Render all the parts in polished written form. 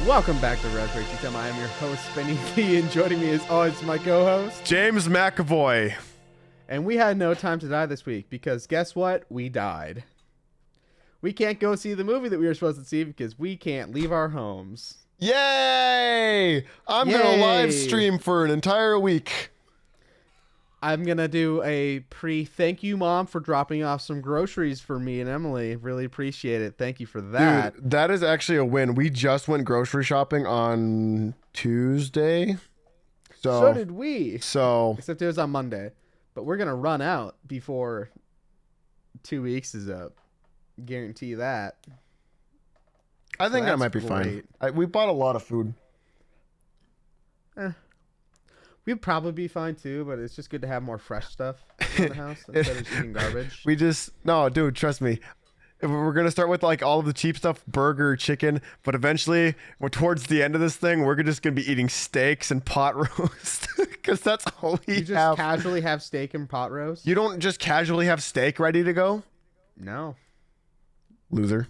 Welcome back to Razzberry Tea Time. I am your host, Benny Lee, and joining me is always my co-host, James McAvoy. And we had no time to die this week because guess what? We died. We can't go see the movie that we were supposed to see because we can't leave our homes. Yay! I'm going to live stream for an entire week. I'm going to do a thank you, Mom, for dropping off some groceries for me and Emily. Really appreciate it. Thank you for that. Dude, that is actually a win. We just went grocery shopping on Tuesday. So did we. Except it was on Monday. But we're going to run out before 2 weeks is up. Guarantee that. I think that might be fine. We bought a lot of food. We'd probably be fine too, but it's just good to have more fresh stuff in the house instead of just eating garbage. No, dude, trust me. We're going to start with like all of the cheap stuff, burger, chicken, but eventually we're towards the end of this thing, we're just going to be eating steaks and pot roast because that's all we have. You just casually have steak and pot roast? You don't just casually have steak ready to go? No. Loser.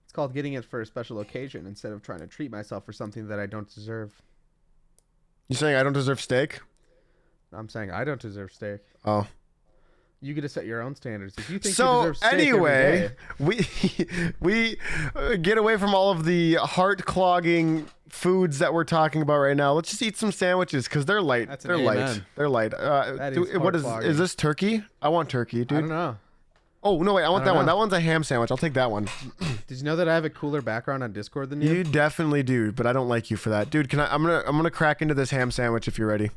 It's called getting it for a special occasion instead of trying to treat myself for something that I don't deserve. You saying I don't deserve steak? I'm saying I don't deserve steak. Oh. You get to set your own standards. If you think you deserve steak anyway, every day, we get away from all of the heart-clogging foods that we're talking about right now. Let's just eat some sandwiches because they're light. They're light. They're light. What is this turkey? I want turkey, dude. I don't know. Oh, no, wait. I want that one. That one's a ham sandwich. I'll take that one. Did you know that I have a cooler background on Discord than you? You definitely do, but I don't like you for that. Dude, I'm gonna crack into this ham sandwich if you're ready.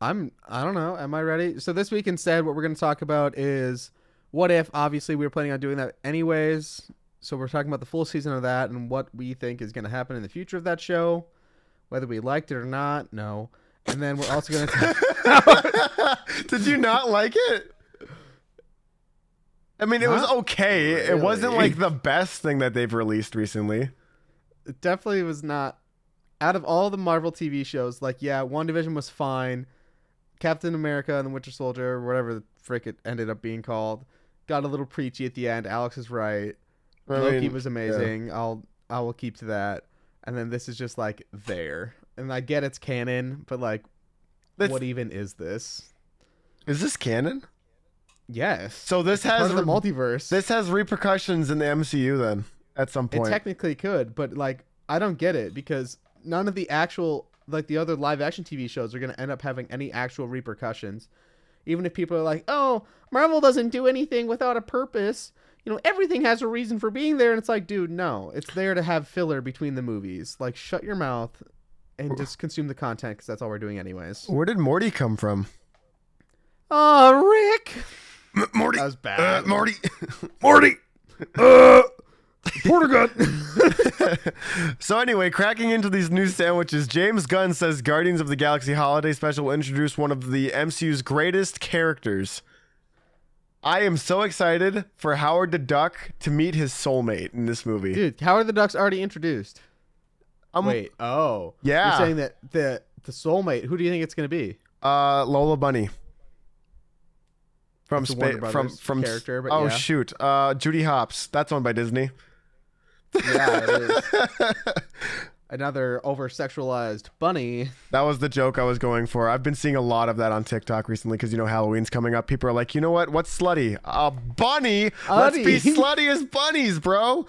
I don't know. Am I ready? So this week instead, what we're going to talk about is what if, obviously we were planning on doing that anyways. So we're talking about the full season of that and what we think is going to happen in the future of that show, whether we liked it or not. No. And then we're also going to Did you not like it? I mean, it was okay. Really? It wasn't like the best thing that they've released recently. It definitely was not. Out of all the Marvel TV shows, like, yeah, WandaVision was fine. Captain America and the Winter Soldier, or whatever the frick it ended up being called, got a little preachy at the end. Alex is right. Loki was amazing. Yeah. I will keep to that. And then this is just like there. And I get it's canon, but like, what even is this? Is this canon? Yes. So this has part of the multiverse. This has repercussions in the MCU then at some point. It technically could, but like I don't get it because none of the actual like the other live action TV shows are going to end up having any actual repercussions. Even if people are like, "Oh, Marvel doesn't do anything without a purpose." You know, everything has a reason for being there, and it's like, dude, no. It's there to have filler between the movies. Like shut your mouth and just consume the content cuz that's all we're doing anyways. Where did Morty come from? Oh, Rick. Morty. That was bad. Morty. Porter So anyway, cracking into these new sandwiches, James Gunn says Guardians of the Galaxy Holiday Special will introduce one of the MCU's greatest characters. I am so excited for Howard the Duck to meet his soulmate in this movie. Dude, Howard the Duck's already introduced. Wait, oh. Yeah. You're saying that the soulmate, who do you think it's going to be? Lola Bunny. From character, but oh yeah. Shoot, Judy Hopps. That's owned by Disney. Yeah, it is. Another over-sexualized bunny. That was the joke I was going for. I've been seeing a lot of that on TikTok recently because Halloween's coming up. People are like, you know what? What's slutty? A bunny. Let's be slutty as bunnies, bro.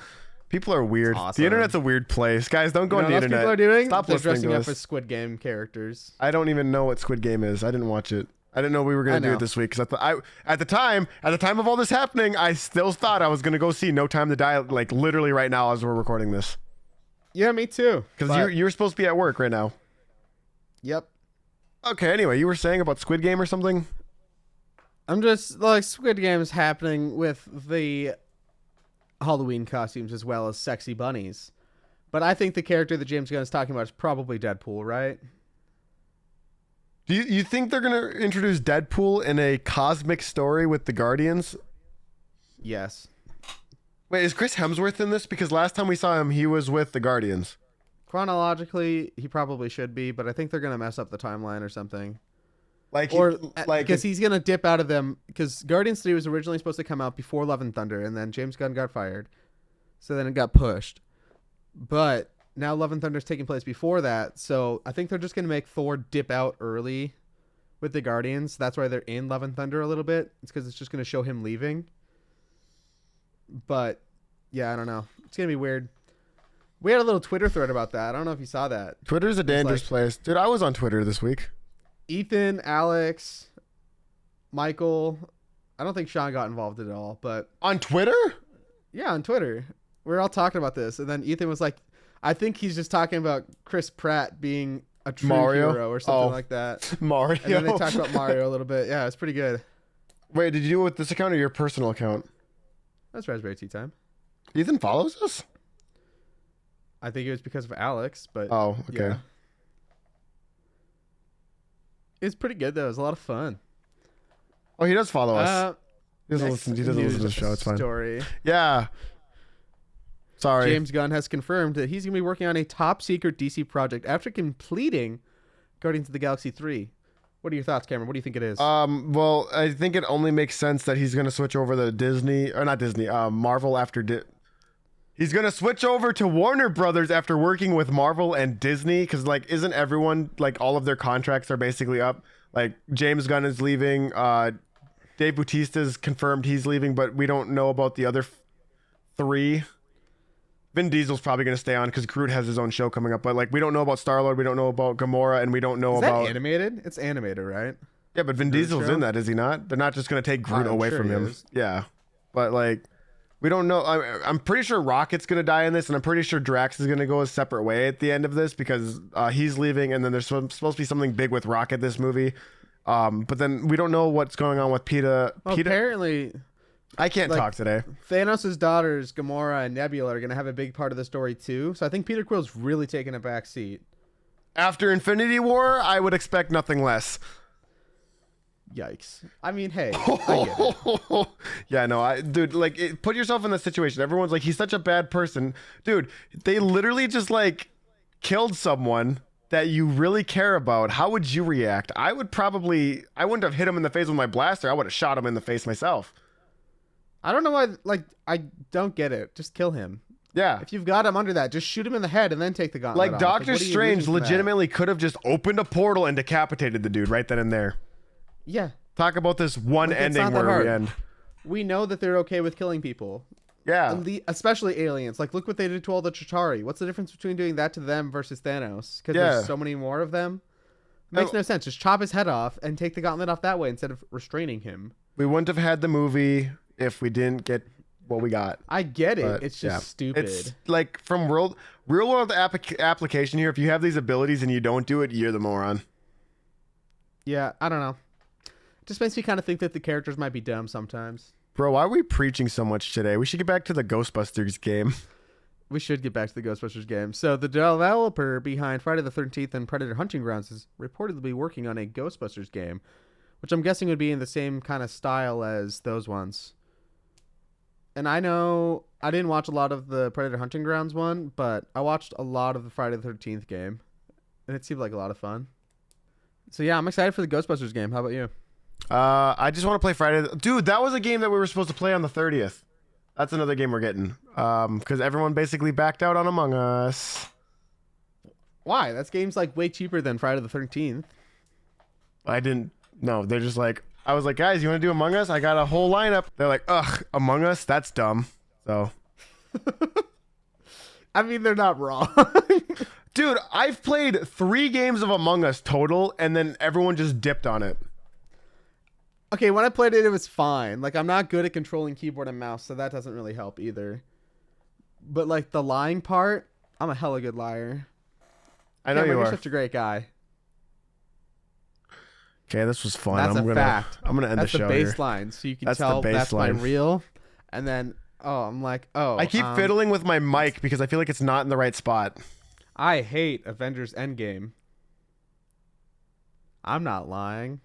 People are weird. Awesome. The internet's a weird place, guys. Don't go on the internet. People are doing? Stop They're listening dressing to up us. as Squid Game characters. I don't even know what Squid Game is. I didn't watch it. I didn't know we were going to do it this week because at the time of all this happening, I still thought I was going to go see No Time to Die like literally right now as we're recording this. Yeah, me too. Because you're supposed to be at work right now. Yep. Okay, anyway, you were saying about Squid Game or something? I'm just like Squid Game is happening with the Halloween costumes as well as sexy bunnies. But I think the character that James Gunn is talking about is probably Deadpool, right? Do you think they're going to introduce Deadpool in a cosmic story with the Guardians? Yes. Wait, is Chris Hemsworth in this? Because last time we saw him, he was with the Guardians. Chronologically, he probably should be, but I think they're going to mess up the timeline or something. Because he's going to dip out of them. Because Guardians 3 was originally supposed to come out before Love and Thunder, and then James Gunn got fired. So then it got pushed. But now Love and Thunder is taking place before that, so I think they're just going to make Thor dip out early with the Guardians. That's why they're in Love and Thunder a little bit. It's because it's just going to show him leaving. But yeah, I don't know. It's going to be weird. We had a little Twitter thread about that. I don't know if you saw that. Twitter's a dangerous place. Dude, I was on Twitter this week. Ethan, Alex, Michael. I don't think Sean got involved at all, but On Twitter? yeah, on Twitter. We were all talking about this, and then Ethan was like, I think he's just talking about Chris Pratt being a true Mario? hero or something like that. Mario. And then they talked about Mario a little bit. Yeah, it's pretty good. Wait, did you do it with this account or your personal account? That's Razzberry Tea Time. Ethan follows us? I think it was because of Alex, but Oh, okay. yeah. It's pretty good though. It was a lot of fun. Oh, he does follow us. He doesn't Next listen. He doesn't listen to the news show. It's fine. Story. Yeah. Sorry. James Gunn has confirmed that he's going to be working on a top secret DC project after completing Guardians of the Galaxy 3. What are your thoughts, Cameron? What do you think it is? Well, I think it only makes sense that he's going to switch over to Disney, or not Disney, Marvel after he's going to switch over to Warner Brothers after working with Marvel and Disney, because, like, isn't everyone, like, all of their contracts are basically up? Like, James Gunn is leaving, Dave Bautista's confirmed he's leaving, but we don't know about the other three. Vin Diesel's probably going to stay on because Groot has his own show coming up, but, like, we don't know about Star-Lord, we don't know about Gamora, and we don't know is about... that animated? It's animated, right? Yeah, but Vin Diesel's in that, is he not? They're not just going to take Groot away from him. Yeah. But, like, we don't know. I'm pretty sure Rocket's going to die in this, and I'm pretty sure Drax is going to go a separate way at the end of this because he's leaving, and then there's supposed to be something big with Rocket this movie. But then we don't know what's going on with Peter. Well, apparently... I can't talk today. Thanos' daughters, Gamora and Nebula, are going to have a big part of the story, too. So I think Peter Quill's really taking a back seat. After Infinity War, I would expect nothing less. Yikes. I mean, hey, I get it. Yeah, no, dude, like, put yourself in this situation. Everyone's like, he's such a bad person. Dude, they literally just, like, killed someone that you really care about. How would you react? I wouldn't have hit him in the face with my blaster. I would have shot him in the face myself. I don't know why, like, I don't get it. Just kill him. Yeah. If you've got him under that, just shoot him in the head and then take the gauntlet Like, off. Doctor what are you Strange losing from that? legitimately could have just opened a portal and decapitated the dude right then and there. Yeah. Talk about this one Like, it's ending not that where we hard. end. We know that they're okay with killing people. Yeah. Especially aliens. Like, look what they did to all the Chitauri. What's the difference between doing that to them versus Thanos? Because there's so many more of them? It makes no sense. Just chop his head off and take the gauntlet off that way instead of restraining him. We wouldn't have had the movie if we didn't get what we got. I get it. But, It's just stupid. It's like from real world application here. If you have these abilities and you don't do it, you're the moron. Yeah, I don't know. It just makes me kind of think that the characters might be dumb sometimes. Bro, why are we preaching so much today? We should get back to the Ghostbusters game. We should get back to the Ghostbusters game. So the developer behind Friday the 13th and Predator Hunting Grounds is reportedly working on a Ghostbusters game, which I'm guessing would be in the same kind of style as those ones. And I know I didn't watch a lot of the Predator Hunting Grounds one, but I watched a lot of the Friday the 13th game, and it seemed like a lot of fun. So yeah, I'm excited for the Ghostbusters game. How about you? I just want to play Friday. Dude, that was a game that we were supposed to play on the 30th. That's another game we're getting. Because everyone basically backed out on Among Us. Why? That game's like way cheaper than Friday the 13th. I didn't. No, they're just like, I was like, guys, you want to do Among Us? I got a whole lineup. They're like, ugh, Among Us? That's dumb. So. I mean, they're not wrong. Dude, I've played 3 games of Among Us total, and then everyone just dipped on it. Okay, when I played it, it was fine. Like, I'm not good at controlling keyboard and mouse, so that doesn't really help either. But, like, the lying part, I'm a hella good liar. I know Cameron, you are. You're such a great guy. Okay, this was fun. That's a fact. I'm gonna end That's the show the here. baseline, so you can That's the tell that's my baseline. real. And then, I'm like, I keep fiddling with my mic because I feel like it's not in the right spot. I hate Avengers Endgame. I'm not lying.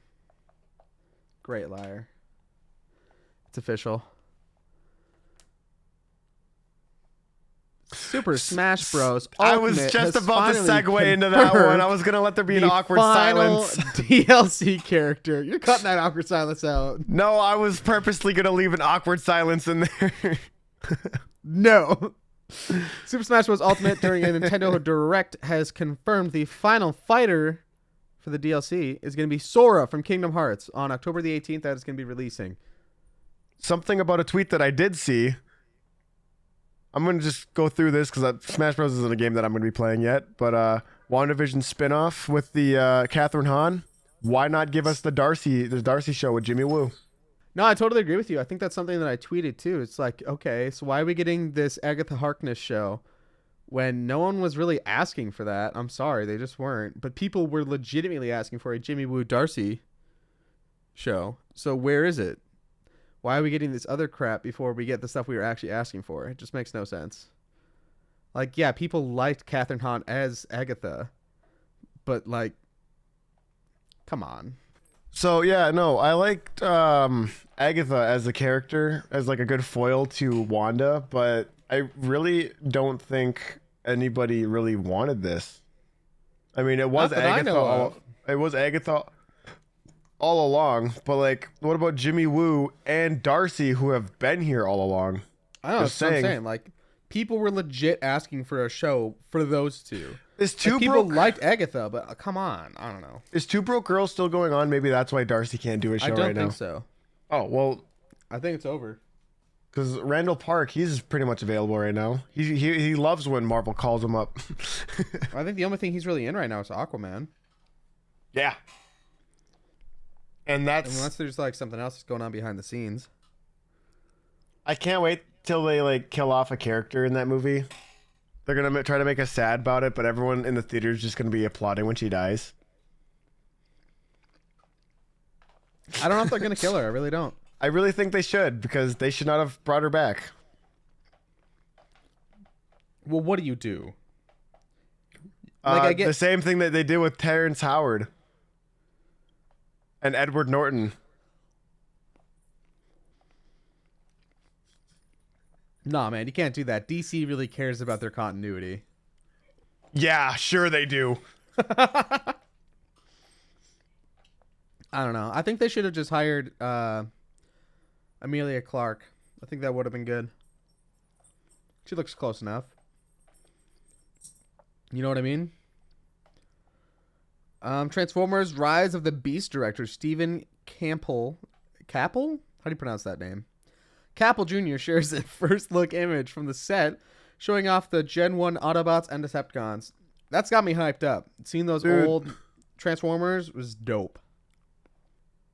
Great liar. It's official. Super Smash Bros. I was Ultimate just has about to finally segue into that one. confirmed I was gonna let there be an the awkward final silence. DLC character. You're cutting that awkward silence out. No, I was purposely gonna leave an awkward silence in there. No. Super Smash Bros. Ultimate during a Nintendo Direct has confirmed the final fighter for the DLC is going to be Sora from Kingdom Hearts on October the 18th. That is going to be releasing. Something about a tweet that I did see. I'm going to just go through this because Smash Bros. Isn't a game that I'm going to be playing yet. But WandaVision spinoff with the Catherine Hahn. Why not give us the Darcy show with Jimmy Woo? No, I totally agree with you. I think that's something that I tweeted too. It's like, okay, so why are we getting this Agatha Harkness show when no one was really asking for that? I'm sorry, they just weren't. But people were legitimately asking for a Jimmy Woo Darcy show. So where is it? Why are we getting this other crap before we get the stuff we were actually asking for? It just makes no sense. Like, yeah, people liked Catherine Hahn as Agatha, but like, come on. So yeah, no, I liked Agatha as a character, as like a good foil to Wanda, but I really don't think anybody really wanted this. I mean, it was Agatha. It was Agatha all along, but like, what about Jimmy Woo and Darcy, who have been here all along? I know, that's what I'm saying. Like, people were legit asking for a show for those two. People liked Agatha, but come on, I don't know. Is Two Broke Girls still going on? Maybe that's why Darcy can't do a show right now. I don't think so. Oh well, I think it's over. Because Randall Park, he's pretty much available right now. He loves when Marvel calls him up. I think the only thing he's really in right now is Aquaman. Yeah. And that's unless there's like something else that's going on behind the scenes. I can't wait till they like kill off a character in that movie. They're gonna try to make us sad about it, but everyone in the theater is just gonna be applauding when she dies. I don't know if they're gonna kill her. I really don't. I really think they should, because they should not have brought her back. Well, what do you do? Like, I get the same thing that they did with Terrence Howard and Edward Norton. Nah, man, you can't do that. DC really cares about their continuity. Yeah, sure they do. I don't know. I think they should have just hired Amelia Clark. I think that would have been good. She looks close enough. You know what I mean? Transformers Rise of the Beast director Stephen Campbell. Capel? How do you pronounce that name? Capel Jr. shares a first look image from the set showing off the Gen 1 Autobots and Decepticons. That's got me hyped up. Seeing those old Transformers was dope.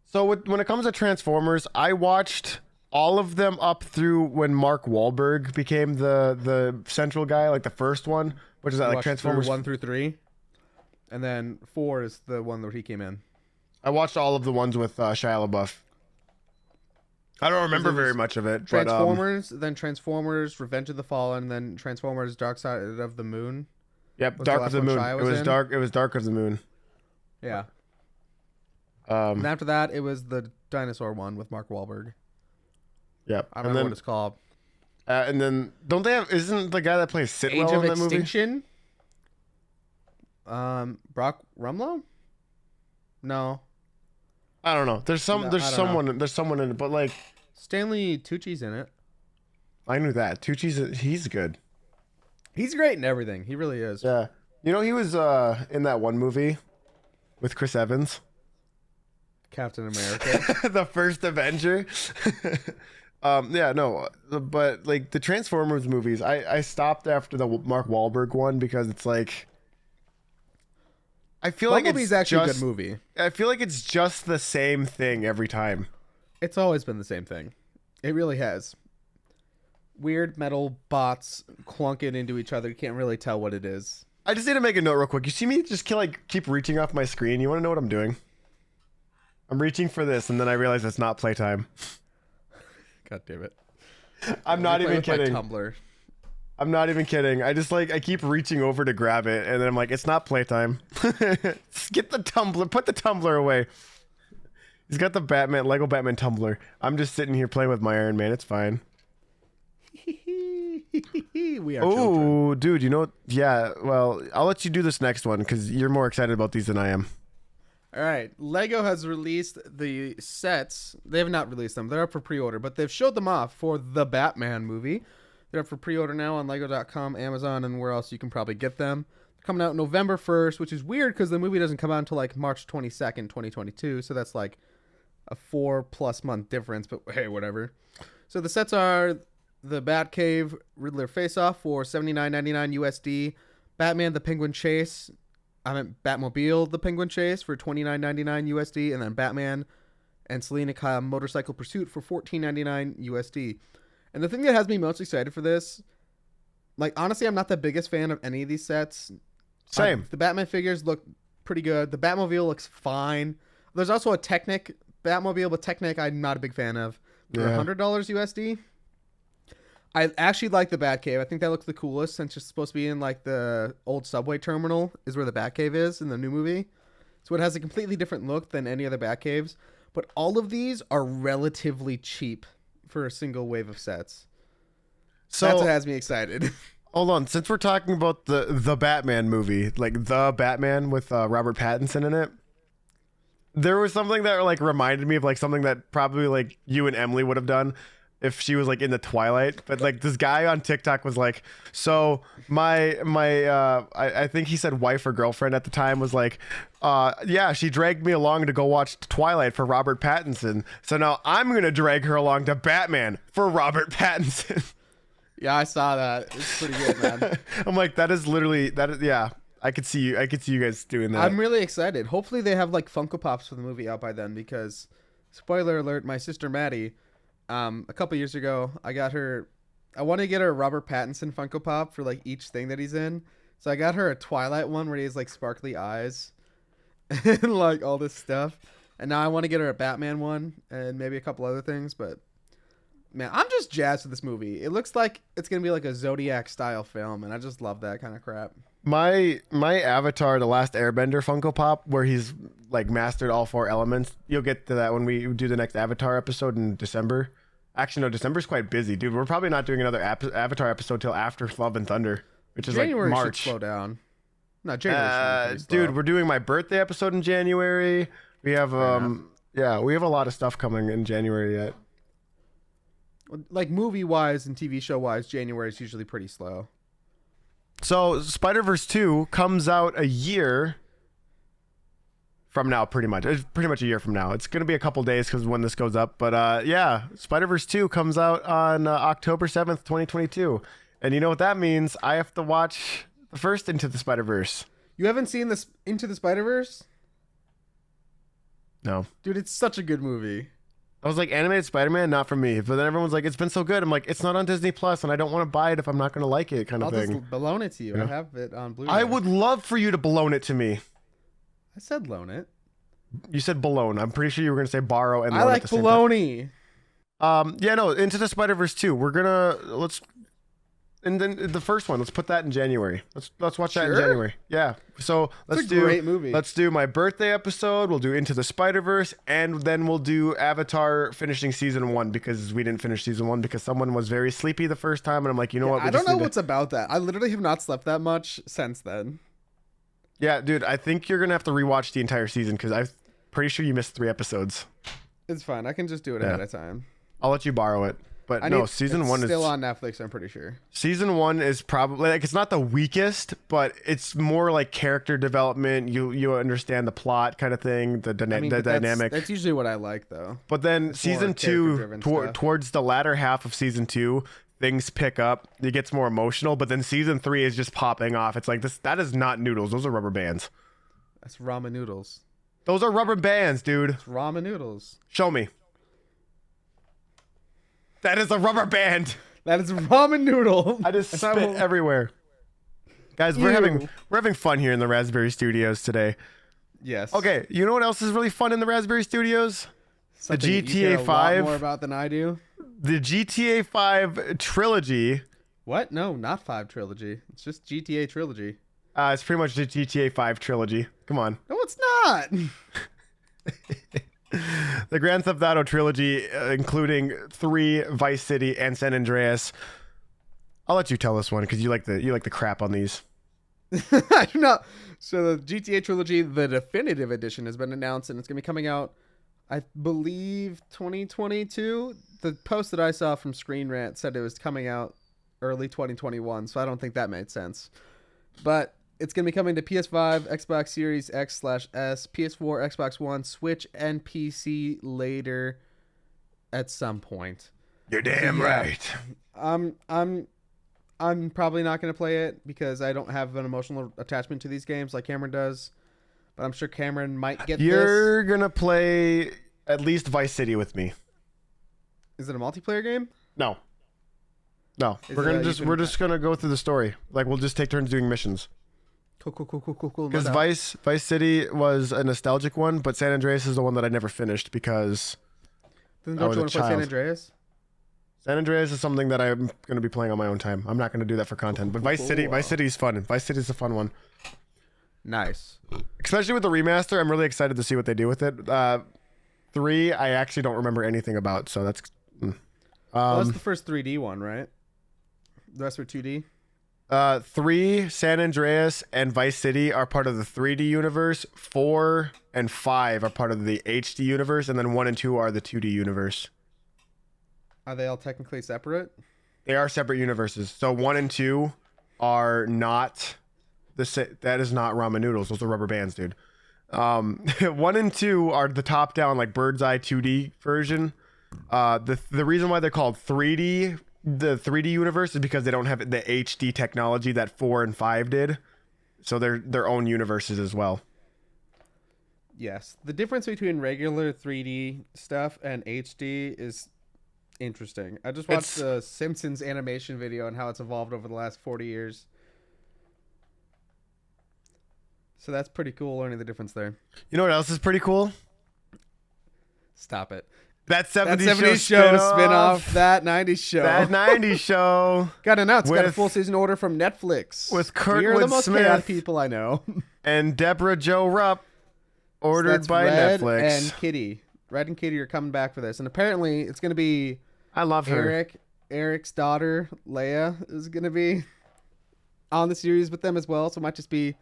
So when it comes to Transformers, I watched all of them up through when Mark Wahlberg became the central guy, like the first one, which is that like Transformers 1 through 3, and then 4 is the one where he came in. I watched all of the ones with Shia LaBeouf. I don't remember very much of it. Transformers, then Transformers Revenge of the Fallen, then Transformers Dark Side of the Moon. Yep, Dark of the Moon. It was Dark. It was Dark of the Moon. Yeah. And after that, it was the dinosaur one with Mark Wahlberg. Yep. I don't know what it's called. And then don't they have? Isn't the guy that plays Sitwell in that movie? Age of Extinction? Brock Rumlow? No. I don't know. There's someone in it, but like Stanley Tucci's in it. I knew that. He's good. He's great in everything. He really is. Yeah. You know, he was in that one movie with Chris Evans. Captain America. The first Avenger. Yeah, no, but like the Transformers movies, I stopped after the Mark Wahlberg one because it's like I feel like it's actually a good movie. I feel like it's just the same thing every time. It's always been the same thing. It really has. Weird metal bots clunking into each other. You can't really tell what it is. I just need to make a note real quick. You see me just keep reaching off my screen. You want to know what I'm doing? I'm reaching for this, and then I realize it's not playtime. God damn it. I'm not even kidding. Tumblr. I'm not even kidding. I keep reaching over to grab it, and then I'm like, it's not playtime. Get the tumbler. Put the tumbler away. He's got the Lego Batman tumbler. I'm just sitting here playing with my Iron Man. It's fine. We are children. Oh, dude, you know, yeah, well, I'll let you do this next one because you're more excited about these than I am. All right. Lego has released the sets. They have not released them. They're up for pre-order, but they've showed them off for the Batman movie. They're up for pre-order now on Lego.com, Amazon, and where else you can probably get them. They're coming out November 1st, which is weird because the movie doesn't come out until like March 22nd, 2022. So that's like a 4+ month difference, but hey, whatever. So the sets are the Batcave Riddler Face-Off for $79.99 USD, Batman the Penguin Chase, Batmobile the Penguin Chase for $29.99 USD, and then Batman and Selena Kyle Motorcycle Pursuit for $14.99 USD. And the thing that has me most excited for this, like honestly, I'm not the biggest fan of any of these sets. Same. The Batman figures look pretty good. The Batmobile looks fine. There's also a Technic Batmobile, but Technic I'm not a big fan of. For $100 USD. I actually like the Batcave. I think that looks the coolest since it's supposed to be in like the old subway terminal is where the Batcave is in the new movie. So it has a completely different look than any other Batcaves. But all of these are relatively cheap for a single wave of sets. So that's what has me excited. Hold on, since we're talking about the Batman movie, like the Batman with Robert Pattinson in it, there was something that like reminded me of like something that probably like you and Emily would have done if she was like in the Twilight. But like this guy on TikTok was like, so my I think he said wife or girlfriend at the time was like, yeah, she dragged me along to go watch Twilight for Robert Pattinson. So now I'm gonna drag her along to Batman for Robert Pattinson. Yeah, I saw that. It's pretty good, man. I'm like, that is literally yeah. I could see you guys doing that. I'm really excited. Hopefully they have like Funko Pops for the movie out by then because, spoiler alert, my sister Maddie, a couple years ago, I want to get her a Robert Pattinson Funko Pop for like each thing that he's in. So I got her a Twilight one where he has like sparkly eyes and like all this stuff. And now I want to get her a Batman one and maybe a couple other things. But man, I'm just jazzed with this movie. It looks like it's going to be like a Zodiac style film. And I just love that kind of crap. My Avatar, The Last Airbender Funko Pop, where he's like mastered all 4 elements. You'll get to that when we do the next Avatar episode in December. Actually, no, December's quite busy, dude. We're probably not doing another Avatar episode till after Love and Thunder, which is January like March. Should slow down. No, January. Dude, we're doing my birthday episode in January. We have we have a lot of stuff coming in January yet. Like movie wise and TV show wise, January is usually pretty slow. So Spider-Verse 2 comes out a year from now, pretty much. It's pretty much a year from now. It's going to be a couple days because when this goes up. But yeah, Spider-Verse 2 comes out on October 7th, 2022. And you know what that means? I have to watch the first Into the Spider-Verse. You haven't seen this Into the Spider-Verse? No. Dude, it's such a good movie. I was like, animated Spider-Man, not for me. But then everyone's like, it's been so good. I'm like, it's not on Disney Plus, and I don't want to buy it if I'm not going to like it, kind of thing. I'll just loan it to you. Yeah. I have it on Blu-ray. I would love for you to loan it to me. I said loan it. You said balone. I'm pretty sure you were going to say borrow and loan I at like the same baloney. time. Yeah, no, Into the Spider-Verse 2. We're gonna and then the first one. Let's put that in January. Let's watch that in January. Yeah. So It's a great movie. Let's do my birthday episode. We'll do Into the Spider-Verse, and then we'll do Avatar finishing season 1 because we didn't finish season 1 because someone was very sleepy the first time, and I'm like, you know what? I don't know what's about that. I literally have not slept that much since then. Yeah, dude. I think you're gonna have to rewatch the entire season because I'm pretty sure you missed 3 episodes. It's fine. I can just do it ahead of time. I'll let you borrow it. But season 1 is still on Netflix, I'm pretty sure. Season 1 is probably like, it's not the weakest, but it's more like character development. You understand the plot kind of thing, the dynamic. That's usually what I like though. But then season 2, towards the latter half of season 2, things pick up. It gets more emotional. But then season 3 is just popping off. It's like that is not noodles. Those are rubber bands. That's ramen noodles. Those are rubber bands, dude. It's ramen noodles. Show me. That is a rubber band. That is a ramen noodle. I just spit everywhere. Guys, we're having fun here in the Razzberry Studios today. Yes. Okay, you know what else is really fun in the Raspberry Studios? Something the GTA you care 5. a lot more about than I do. The GTA 5 trilogy. What? No, not 5 trilogy. It's just GTA trilogy. It's pretty much the GTA 5 trilogy. Come on. No, it's not. The Grand Theft Auto trilogy, including 3, Vice City, and San Andreas. I'll let you tell this one because you like the crap on these. I do not. So the GTA trilogy, the definitive edition, has been announced, and it's going to be coming out, I believe, 2022. The post that I saw from Screen Rant said it was coming out early 2021, so I don't think that made sense. But it's going to be coming to PS5, Xbox Series X/S, PS4, Xbox One, Switch, and PC later at some point. You're damn right. I'm probably not going to play it because I don't have an emotional attachment to these games like Cameron does. But I'm sure Cameron might get You're going to play at least Vice City with me. Is it a multiplayer game? No. We're just going to go through the story. Like, we'll just take turns doing missions. Cool. Because Vice City was a nostalgic one, but San Andreas is the one that I never finished because then don't you want to play San Andreas? San Andreas is something that I'm going to be playing on my own time. I'm not going to do that for content. But Vice City is fun. Vice City is a fun one. Nice. Especially with the remaster, I'm really excited to see what they do with it. 3, I actually don't remember anything about, so that's... that's the first 3D one, right? The rest were 2D? 3, San Andreas, and Vice City are part of the 3D universe. 4 and 5 are part of the HD universe, and then 1 and 2 are the 2D universe. Are they all technically separate? They are separate universes. So 1 and 2 are not that is not ramen noodles. Those are rubber bands, dude. 1 and 2 are the top-down, like bird's eye 2D version. The reason why they're called 3D, the 3D universe, is because they don't have the HD technology that 4 and 5 did. So they're their own universes as well. Yes. The difference between regular 3D stuff and HD is interesting. I just watched the Simpsons animation video and how it's evolved over the last 40 years. So that's pretty cool learning the difference there. You know what else is pretty cool? Stop it. That 70s show spin-off. That 90s show. That 90s show. Got announced. Got a full season order from Netflix. With Kurtwood You're the most Smith chaotic people I know. And Deborah Jo Rupp. Ordered by Red Netflix. And Kitty. Red and Kitty are coming back for this. And apparently it's going to be... I love her. Eric's daughter, Leia, is going to be on the series with them as well. So it might just be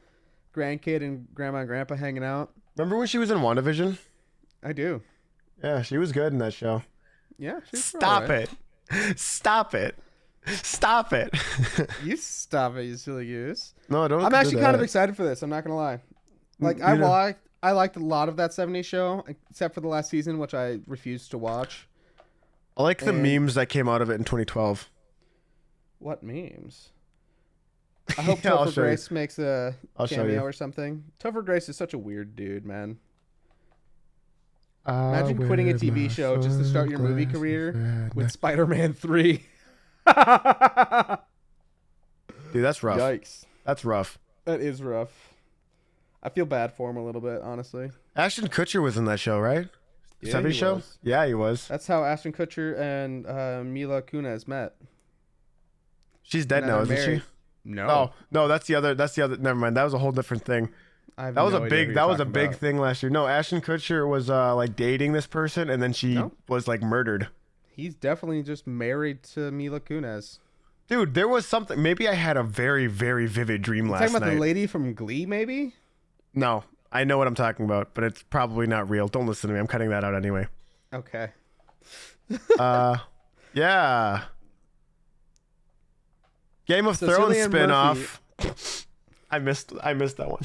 grandkid and grandma and grandpa hanging out. Remember when she was in WandaVision? I do. Yeah, she was good in that show. Yeah, she's Stop it. Stop it. Stop it. You stop it, you silly goose. No, don't. I'm actually kind of excited for this. I'm not going to lie. Like, I liked a lot of that 70s show, except for the last season, which I refused to watch. I like the memes that came out of it in 2012. What memes? I hope Topher Grace makes a cameo or something. Topher Grace is such a weird dude, man. Imagine quitting a TV show just to start your movie career with Spider-Man 3. Dude, that's rough. Yikes. That's rough. That is rough. I feel bad for him a little bit, honestly. Ashton Kutcher was in that show, right? Yeah, 70s show? was. Yeah, he was. That's how Ashton Kutcher and Mila Kunis met. She's dead now, isn't she? No. Oh, no, that's the other. Never mind. That was a whole different thing. That was a big thing last year. No, Ashton Kutcher was like dating this person, and then she was like murdered. He's definitely just married to Mila Kunis. Dude, there was something. Maybe I had a very, very vivid dream last night. Talking about the lady from Glee, maybe? No, I know what I'm talking about, but it's probably not real. Don't listen to me. I'm cutting that out anyway. Okay. Yeah. Game of Thrones spinoff. I missed that one.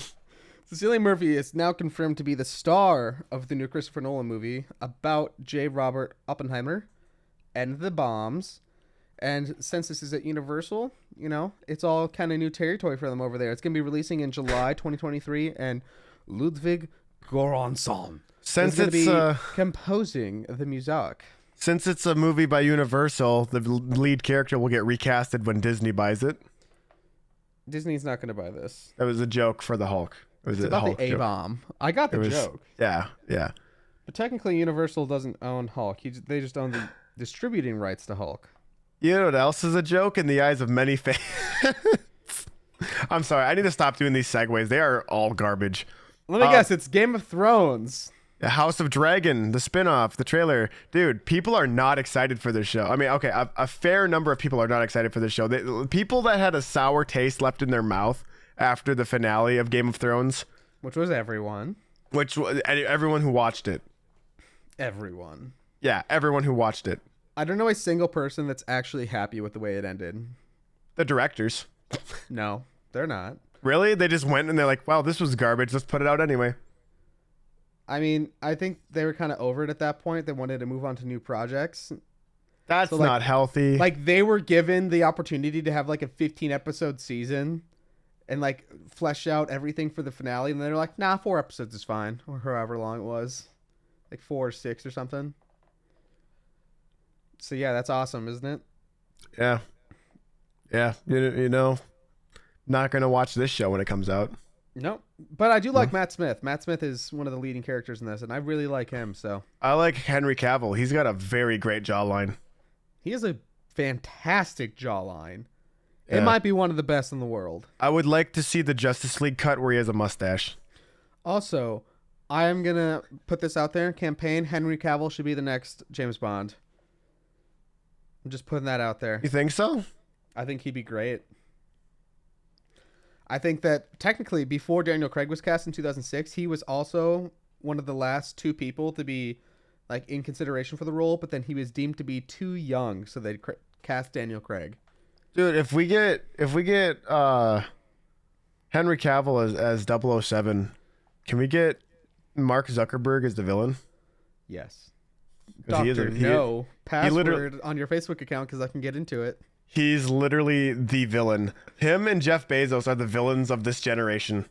Cillian Murphy is now confirmed to be the star of the new Christopher Nolan movie about J. Robert Oppenheimer and the bombs. And since this is at Universal, you know, it's all kind of new territory for them over there. It's going to be releasing in July 2023, and Ludwig Göransson is going to be composing the music. Since it's a movie by Universal, the lead character will get recasted when Disney buys it. Disney's not going to buy this. That was a joke for the Hulk. It's about the A-bomb. I got the joke. Yeah. But technically, Universal doesn't own Hulk. They just own the distributing rights to Hulk. You know what else is a joke in the eyes of many fans? I'm sorry. I need to stop doing these segues. They are all garbage. Let me guess. It's Game of Thrones. The House of Dragon, the spinoff, the trailer. Dude, people are not excited for this show. I mean, okay, a fair number of people are not excited for this show. People that had a sour taste left in their mouth after the finale of Game of Thrones. Which was everyone. Everyone who watched it. Everyone. Yeah, everyone who watched it. I don't know a single person that's actually happy with the way it ended. The directors. No, they're not. Really? They just went and they're like, wow, this was garbage. Let's put it out anyway. I mean, I think they were kind of over it at that point. They wanted to move on to new projects. That's So, like- not healthy. Like, they were given the opportunity to have, like, a 15-episode season and, like, flesh out everything for the finale. And they're like, nah, 4 episodes is fine. Or however long it was. Like, 4 or 6 or something. So, yeah, that's awesome, isn't it? Yeah. Yeah. You know, not going to watch this show when it comes out. Nope. But I do like Matt Smith. Matt Smith is one of the leading characters in this, and I really like him, so. I like Henry Cavill. He's got a very great jawline. He has a fantastic jawline. Yeah. It might be one of the best in the world. I would like to see the Justice League cut where he has a mustache. Also, I am going to put this out there. Campaign, Henry Cavill should be the next James Bond. I'm just putting that out there. You think so? I think he'd be great. I think that technically before Daniel Craig was cast in 2006, he was also one of the last 2 people to be like in consideration for the role, but then he was deemed to be too young, so they'd cast Daniel Craig. Dude, if we get Henry Cavill as 007, can we get Mark Zuckerberg as the villain? Yes. 'Cause he is Doctor, a- no. literally- Password on your Facebook account because I can get into it. He's literally the villain. Him and Jeff Bezos are the villains of this generation.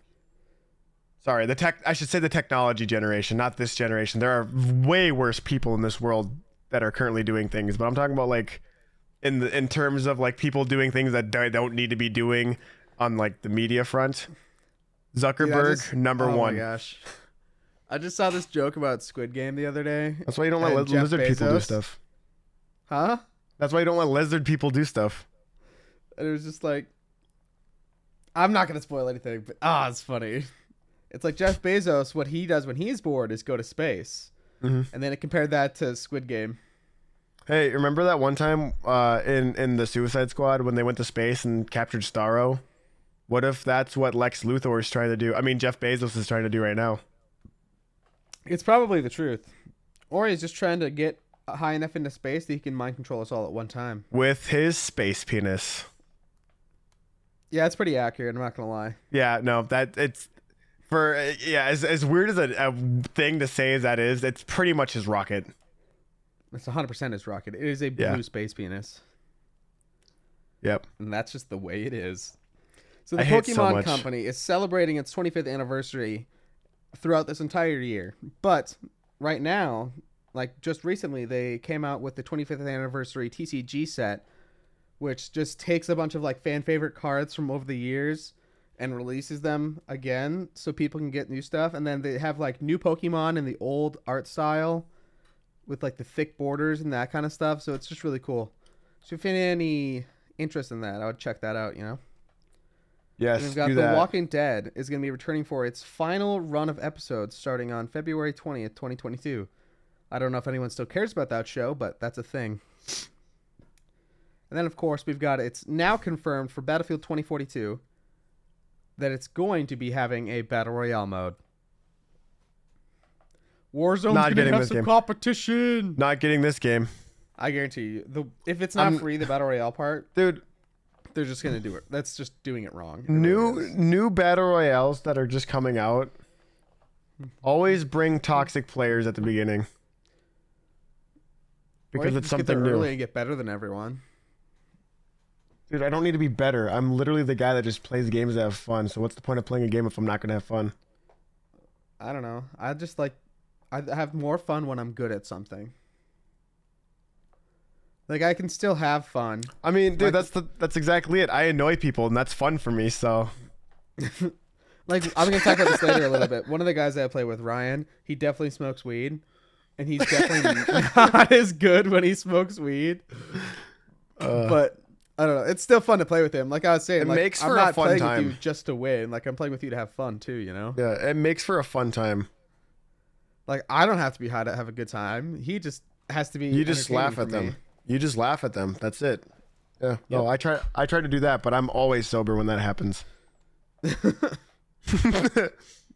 Sorry, I should say the technology generation, not this generation. There are way worse people in this world that are currently doing things, but I'm talking about like in terms of like people doing things that they don't need to be doing on like the media front. Zuckerberg, number oh one. Oh my gosh. I just saw this joke about Squid Game the other day. That's why you don't let And Jeff lizard people do Bezos. stuff. Huh? That's why you don't let lizard people do stuff. And it was just like, I'm not going to spoil anything, but it's funny. It's like Jeff Bezos, what he does when he's bored is go to space. Mm-hmm. And then it compared that to Squid Game. Hey, remember that one time in the Suicide Squad when they went to space and captured Starro? What if that's what Lex Luthor is trying to do? I mean, Jeff Bezos is trying to do right now. It's probably the truth. Or he's just trying to get high enough into space that he can mind control us all at one time. With his space penis. Yeah, it's pretty accurate. I'm not going to lie. Yeah, no, that it's for as weird as a thing to say as that is, it's pretty much his rocket. It's 100% his rocket. It is a blue space penis. Yep. And that's just the way it is. So the I hate so Pokemon much. Company is celebrating its 25th anniversary throughout this entire year. But right now, like just recently, they came out with the 25th anniversary TCG set, which just takes a bunch of like fan favorite cards from over the years and releases them again so people can get new stuff. And then they have like new Pokemon in the old art style with like the thick borders and that kind of stuff. So it's just really cool. So if you have any interest in that, I would check that out, you know? Yes, And we've got do The that. Walking Dead is going to be returning for its final run of episodes starting on February 20th, 2022. I don't know if anyone still cares about that show, but that's a thing. And then, of course, we've got it's now confirmed for Battlefield 2042 that it's going to be having a Battle Royale mode. Warzone's Not going to getting have this some game. competition. Not getting this game. I guarantee you. If it's not free, the Battle Royale part, Dude, they're just going to do it. That's just doing it wrong. It really is. new battle royales that are just coming out always bring toxic players at the beginning. Or Because you it's just get there something new. early and get better than everyone. Dude, I don't need to be better. I'm literally the guy that just plays games that have fun. So what's the point of playing a game if I'm not going to have fun? I don't know. I have more fun when I'm good at something. Like I can still have fun. I mean, dude, Like- that's exactly it. I annoy people and that's fun for me, so Like I'm gonna talk about this later a little bit. One of the guys that I play with, Ryan, he definitely smokes weed, and he's definitely not as good when he smokes weed. But I don't know. It's still fun to play with him. Like I was saying, It like, makes I'm for a not fun playing time. with you just to win. Like I'm playing with you to have fun too. You know. yeah, it makes for a fun time. Like I don't have to be high to have a good time. He just has to be. You just laugh at entertaining them. You just laugh at them. That's it. Yeah. No, Yep. I try to do that, but I'm always sober when that happens. for me.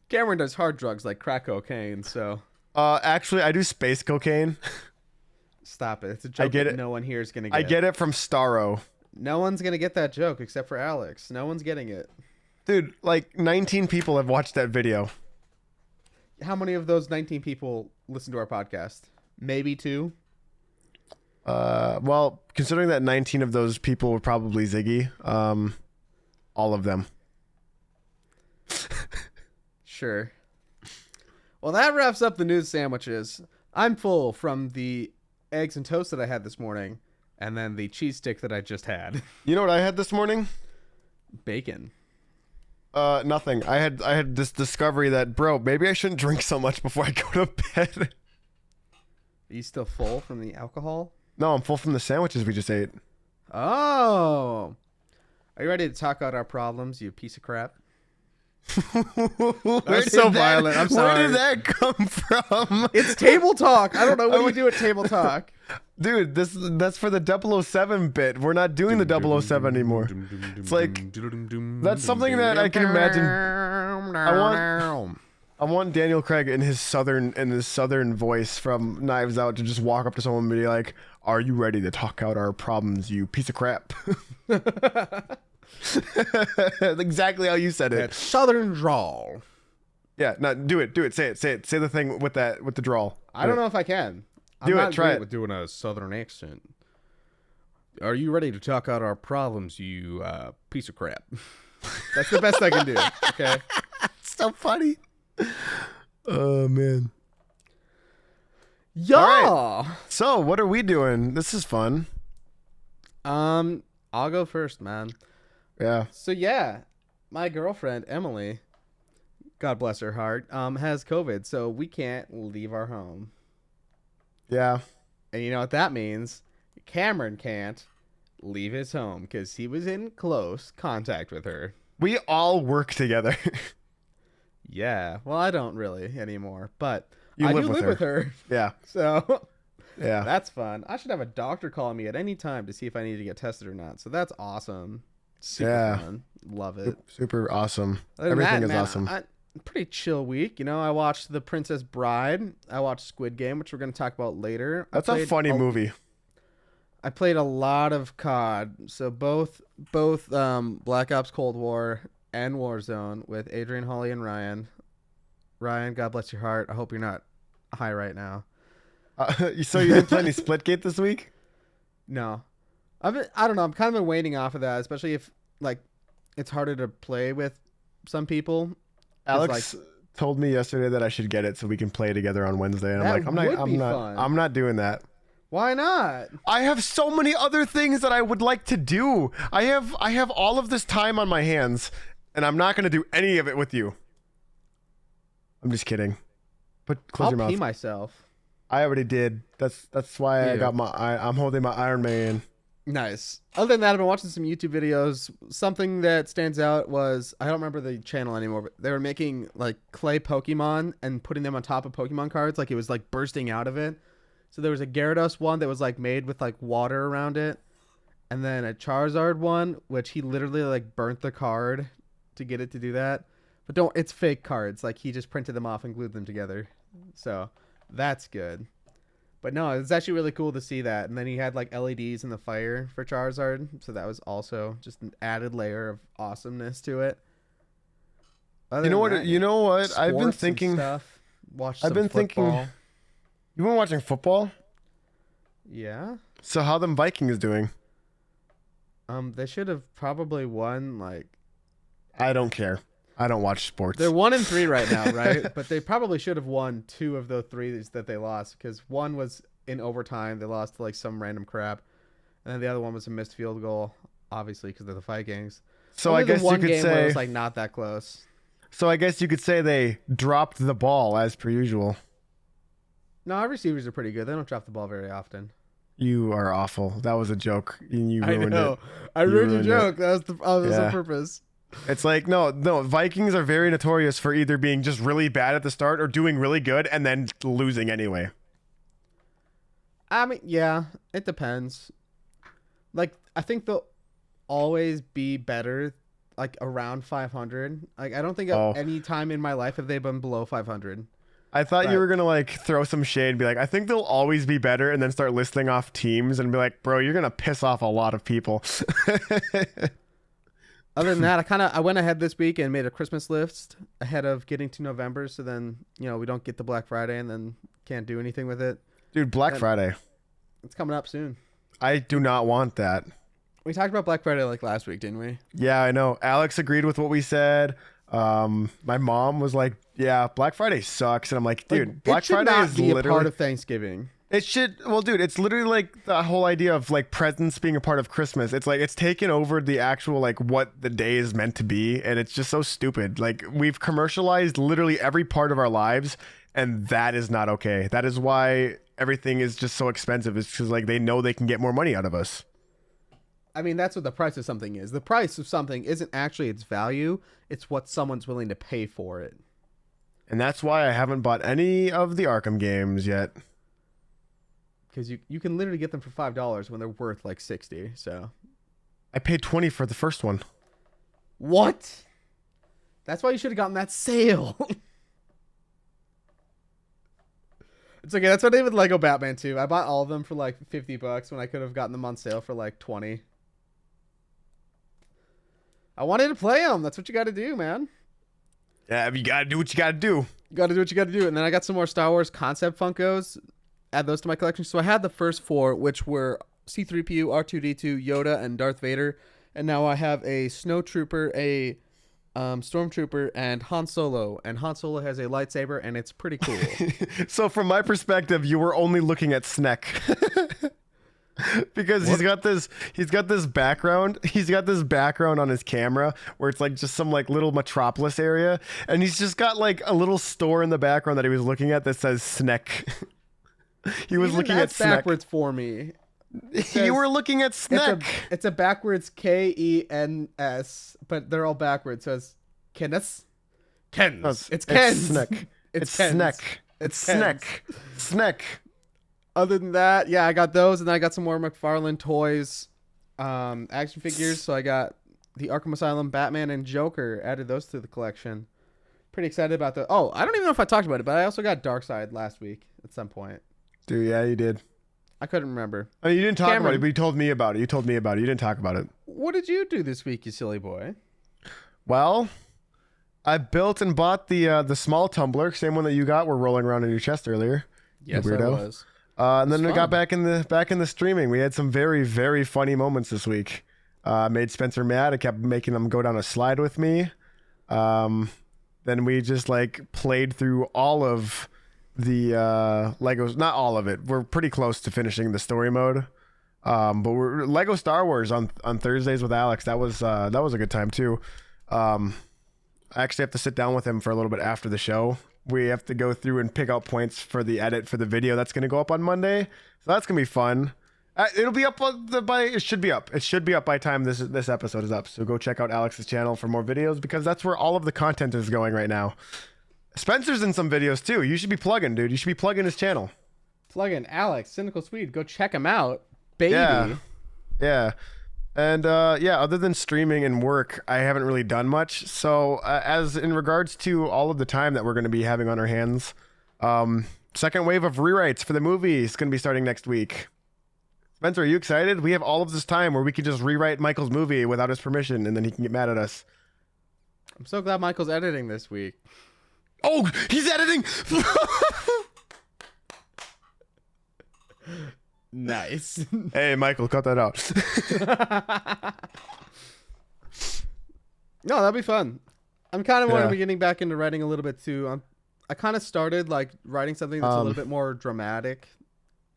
Cameron does hard drugs like crack cocaine. So Actually, I do space cocaine. stop it. It's a joke get that it. no one here is gonna get. I get it from Starro. No one's gonna get that joke except for Alex. No one's getting it. Dude, like 19 people have watched that video. How many of those 19 people listen to our podcast? Maybe 2. Well, considering that 19 of those people were probably Ziggy, all of them. Sure. Well, that wraps up the news sandwiches. I'm full from the eggs and toast that I had this morning, and then the cheese stick that I just had. You know what I had this morning? Bacon. Nothing. I had this discovery that, bro, maybe I shouldn't drink so much before I go to bed. Are you still full from the alcohol? No, I'm full from the sandwiches we just ate. Oh. Are you ready to talk out our problems, you piece of crap? That's so violent. I'm sorry. Where did that come from? It's table talk. I don't know. What do you do at table talk? Dude, that's for the 007 bit. We're not doing the 007 anymore. It's like, that's something that I can imagine. I want Daniel Craig in his southern voice from Knives Out to just walk up to someone and be like, "Are you ready to talk out our problems, you piece of crap?" Exactly how you said it. That southern drawl. Yeah, no, do it. Say it. Say the thing with the drawl. I don't know if I can. Do it. Try it. With doing a southern accent. Are you ready to talk out our problems, you piece of crap? That's the best I can do. Okay. It's so funny. Oh man. Yeah. All right. So what are we doing? This is fun. I'll go first, man. Yeah. So yeah, my girlfriend Emily, God bless her heart, has COVID, so we can't leave our home. Yeah. And you know what that means? Cameron can't leave his home because he was in close contact with her. We all work together. Yeah. Well, I don't really anymore, but You I live do with live with her. Yeah. So Yeah. that's fun. I should have a doctor call me at any time to see if I need to get tested or not. So that's awesome. Super fun. Love it. Super awesome. Other than Everything that, is man, awesome. Pretty chill week. You know, I watched The Princess Bride. I watched Squid Game, which we're going to talk about later. That's a funny movie. I played a lot of COD. So both Black Ops Cold War and Warzone with Adrian, Holly, and Ryan. Ryan, God bless your heart. I hope you're not high right now. So you didn't play any Splitgate this week? No. I don't know. I'm kind of been waiting off of that, especially if like it's harder to play with some people. Alex told me yesterday that I should get it so we can play together on Wednesday, and I'm not doing that. Why not? I have so many other things that I would like to do. I have all of this time on my hands, and I'm not going to do any of it with you. I'm just kidding. Close your mouth. I'll pee myself. I already did. That's why I'm holding my Iron Man. Nice. Other than that, I've been watching some YouTube videos. Something that stands out was, I don't remember the channel anymore, but they were making like clay Pokemon and putting them on top of Pokemon cards. Like it was like bursting out of it. So there was a Gyarados one that was like made with like water around it. And then a Charizard one, which he literally like burnt the card to get it to do that. But it's fake cards. Like he just printed them off and glued them together. So that's good. But no, it's actually really cool to see that. And then he had like LEDs in the fire for Charizard. So that was also just an added layer of awesomeness to it. You know what? I've been thinking. Watch some football. You've been watching football? Yeah. So how them Vikings doing? They should have probably won like. I don't care. I don't watch sports. They're 1-3 right now, right? But they probably should have won 2 of the 3 that they lost, because one was in overtime. They lost to like some random crap, and then the other one was a missed field goal, obviously because they're the Vikings. So I guess you could say it was like not that close. So I guess you could say they dropped the ball as per usual. No, our receivers are pretty good. They don't drop the ball very often. You are awful. That was a joke. You ruined it. I ruined your joke. That was on purpose. It's like, no, Vikings are very notorious for either being just really bad at the start or doing really good and then losing anyway. I mean, yeah, it depends. Like, I think they'll always be better, like, around 500. Like, I don't think at any time in my life have they been below 500. I thought But- you were gonna like throw some shade and be like, I think they'll always be better, and then start listing off teams and be like, bro, you're gonna piss off a lot of people. Other than that, I went ahead this week and made a Christmas list ahead of getting to November, so then we don't get the Black Friday and then can't do anything with it. Dude, Black Friday. It's coming up soon. I do not want that. We talked about Black Friday like last week, didn't we? Yeah, I know. Alex agreed with what we said. My mom was like, "Yeah, Black Friday sucks," and I'm like, "Dude, Black Friday is be literally a part of Thanksgiving." It should. Well, dude, it's literally like the whole idea of like presents being a part of Christmas. It's like it's taken over the actual like what the day is meant to be, and it's just so stupid. Like we've commercialized literally every part of our lives, and that is not okay. That is why everything is just so expensive. It's because like they know they can get more money out of us. I mean, that's what the price of something is. The price of something isn't actually its value; it's what someone's willing to pay for it. And that's why I haven't bought any of the Arkham games yet. Because you can literally get them for $5 when they're worth like $60. So I paid $20 for the first one. what? That's why you should have gotten that sale. It's okay. That's what I did with Lego Batman too. I bought all of them for like $50 when I could have gotten them on sale for like $20. I wanted to play them. That's what you got to do, man. Yeah, you gotta do what you gotta do. You got to do what you got to do. And then I got some more Star Wars concept Funkos. Add those to my collection. So I had the first 4, which were C-3PO, R2-D2, Yoda, and Darth Vader. And now I have a Snowtrooper, a Stormtrooper, and Han Solo. And Han Solo has a lightsaber, and it's pretty cool. So from my perspective, you were only looking at Sneck. Because he's got this background on his camera where it's like just some like little metropolis area, and he's just got like a little store in the background that he was looking at that says Sneck. He was looking at Sneck. Backwards for me. You were looking at Sneck. It's a backwards Kens, but they're all backwards. So it's Kenneth. Kens. No, it's Kens. It's Sneck. It's Kens. Sneck. It's Kens. Sneck. Other than that, yeah, I got those, and then I got some more McFarlane toys, action figures. So I got the Arkham Asylum, Batman, and Joker. Added those to the collection. Pretty excited about the. Oh, I don't even know if I talked about it, but I also got Darkseid last week at some point. Dude, yeah, you did. I couldn't remember. I mean, you didn't talk Cameron. about it, but you told me about it. You didn't talk about it. What did you do this week, you silly boy? Well, I built and bought the small tumbler, same one that you got. We're rolling around in your chest earlier. Yes, I weirdo. was. And then we fun. got back in the streaming. We had some very, very funny moments this week. Made Spencer mad. I kept making him go down a slide with me. Then we just like played through all of the Legos. Not all of it. We're pretty close to finishing the story mode. But we're Lego Star Wars on Thursdays with Alex. That was a good time too. I actually have to sit down with him for a little bit after the show. We have to go through and pick out points for the edit for the video that's going to go up on Monday. So that's going to be fun. It'll be up it should be up. It should be up by time this episode is up. So go check out Alex's channel for more videos because that's where all of the content is going right now. Spencer's in some videos too. You should be plugging, dude. You should be plugging his channel. Plug in Alex, Cynical Swede. Go check him out, baby. Yeah. And other than streaming and work, I haven't really done much. So as in regards to all of the time that we're going to be having on our hands, second wave of rewrites for the movie is going to be starting next week. Spencer, are you excited? We have all of this time where we can just rewrite Michael's movie without his permission, and then he can get mad at us. I'm so glad Michael's editing this week. Oh, he's editing! Nice. Hey, Michael, cut that out. No, that'd be fun. I'm kind of want to Yeah. be getting back into writing a little bit too. I kind of started like writing something that's a little bit more dramatic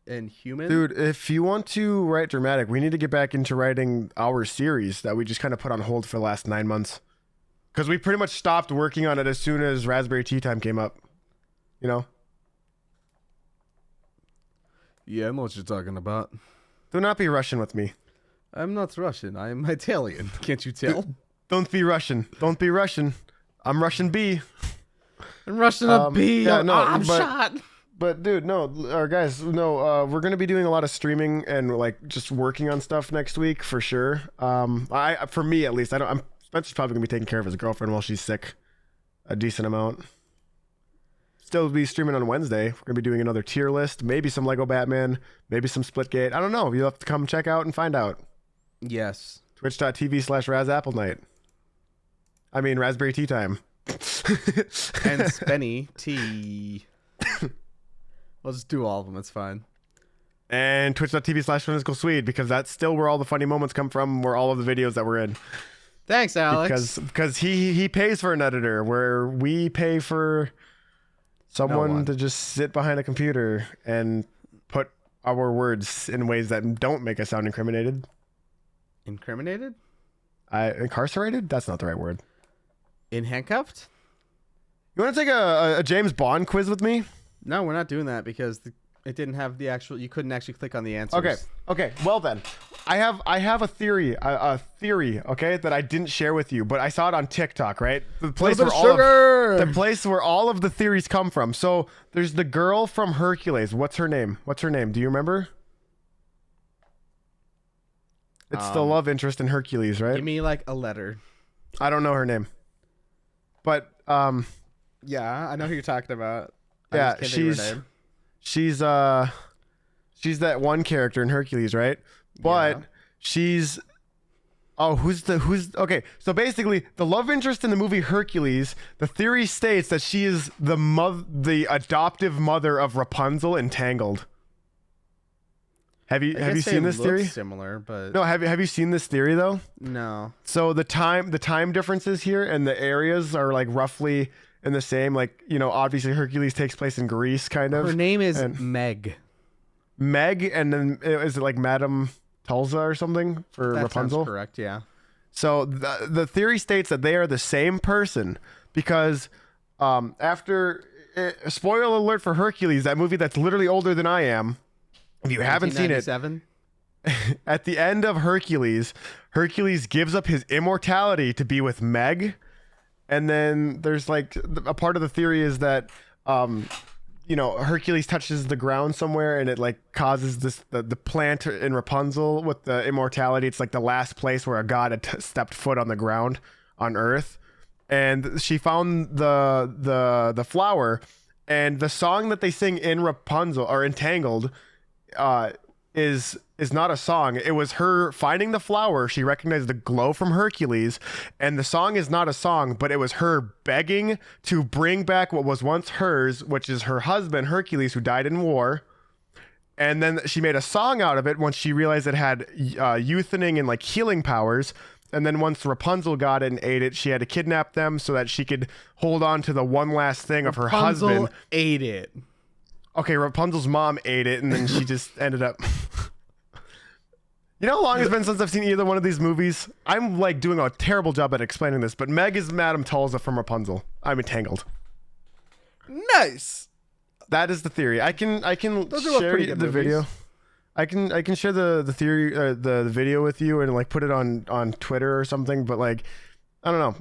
and human. Dude, if you want to write dramatic, we need to get back into writing our series that we just kind of put on hold for the last 9 months. Because we pretty much stopped working on it as soon as Razzberry Tea Time came up. You know? Yeah, I know what you're talking about. Do not be Russian with me. I'm not Russian. I'm Italian. Can't you tell? Don't be Russian. Don't be Russian. I'm Russian B. I'm Russian a bee. yeah, no, I'm but- shot. But dude, no, guys, no, we're gonna be doing a lot of streaming and like just working on stuff next week for sure. For me at least, Spencer's probably gonna be taking care of his girlfriend while she's sick, a decent amount. still be streaming on Wednesday. We're going to be doing another tier list, maybe some Lego Batman, maybe some Splitgate. I don't know. You'll have to come check out and find out. Yes. Twitch.tv/RazAppleNight. I mean, Razzberry Tea Time. And Spenny Tea. We'll just do all of them. It's fine. And Twitch.tv/FinnicleSwede, because that's still where all the funny moments come from, where all of the videos that we're in. Thanks, Alex. Because he pays for an editor, where we pay for someone to just sit behind a computer and put our words in ways that don't make us sound incriminated. Incriminated? Incarcerated? That's not the right word. In handcuffed? You want to take a James Bond quiz with me? No, we're not doing that because it didn't have the actual. You couldn't actually click on the answers. Okay. Well then, I have a theory. Okay, that I didn't share with you, but I saw it on TikTok. Right, the place where all of the theories come from. So there's the girl from Hercules. What's her name? Do you remember? It's the love interest in Hercules, right? Give me like a letter. I don't know her name, but yeah, I know who you're talking about. Yeah, she's that one character in Hercules, right? But she's who's okay, so basically the love interest in the movie Hercules, the theory states that she is the adoptive mother of Rapunzel in Tangled. Have you seen this theory? Similar, but no. Have you seen this theory though? No. So the time differences here and the areas are like roughly in the same. Like, you know, obviously Hercules takes place in Greece, kind of. Her name is Meg. Meg, and then is it like Madame Tulsa or something for Rapunzel? Sounds correct. Yeah. So the theory states that they are the same person because after spoiler alert for Hercules, that movie that's literally older than I am. If you haven't seen it, at the end of Hercules gives up his immortality to be with Meg. And then there's like a part of the theory is that, you know, Hercules touches the ground somewhere and it like causes the plant in Rapunzel with the immortality. It's like the last place where a god had stepped foot on the ground on Earth. And she found the flower, and the song that they sing in Rapunzel or Entangled is not a song. It was her finding the flower. She recognized the glow from Hercules, and the song is not a song, but it was her begging to bring back what was once hers, which is her husband Hercules, who died in war. And then she made a song out of it once she realized it had youthening and like healing powers. And then once Rapunzel got it and ate it, she had to kidnap them so that she could hold on to the one last thing of her husband. Rapunzel ate it. Okay, Rapunzel's mom ate it, and then she just ended up... You know how long it's been since I've seen either one of these movies? I'm like doing a terrible job at explaining this, but Meg is Madame Tulsa from Rapunzel. I'm Entangled. Nice. That is the theory. I can share the video. I can share the theory, the video with you, and like put it on Twitter or something. But like, I don't know.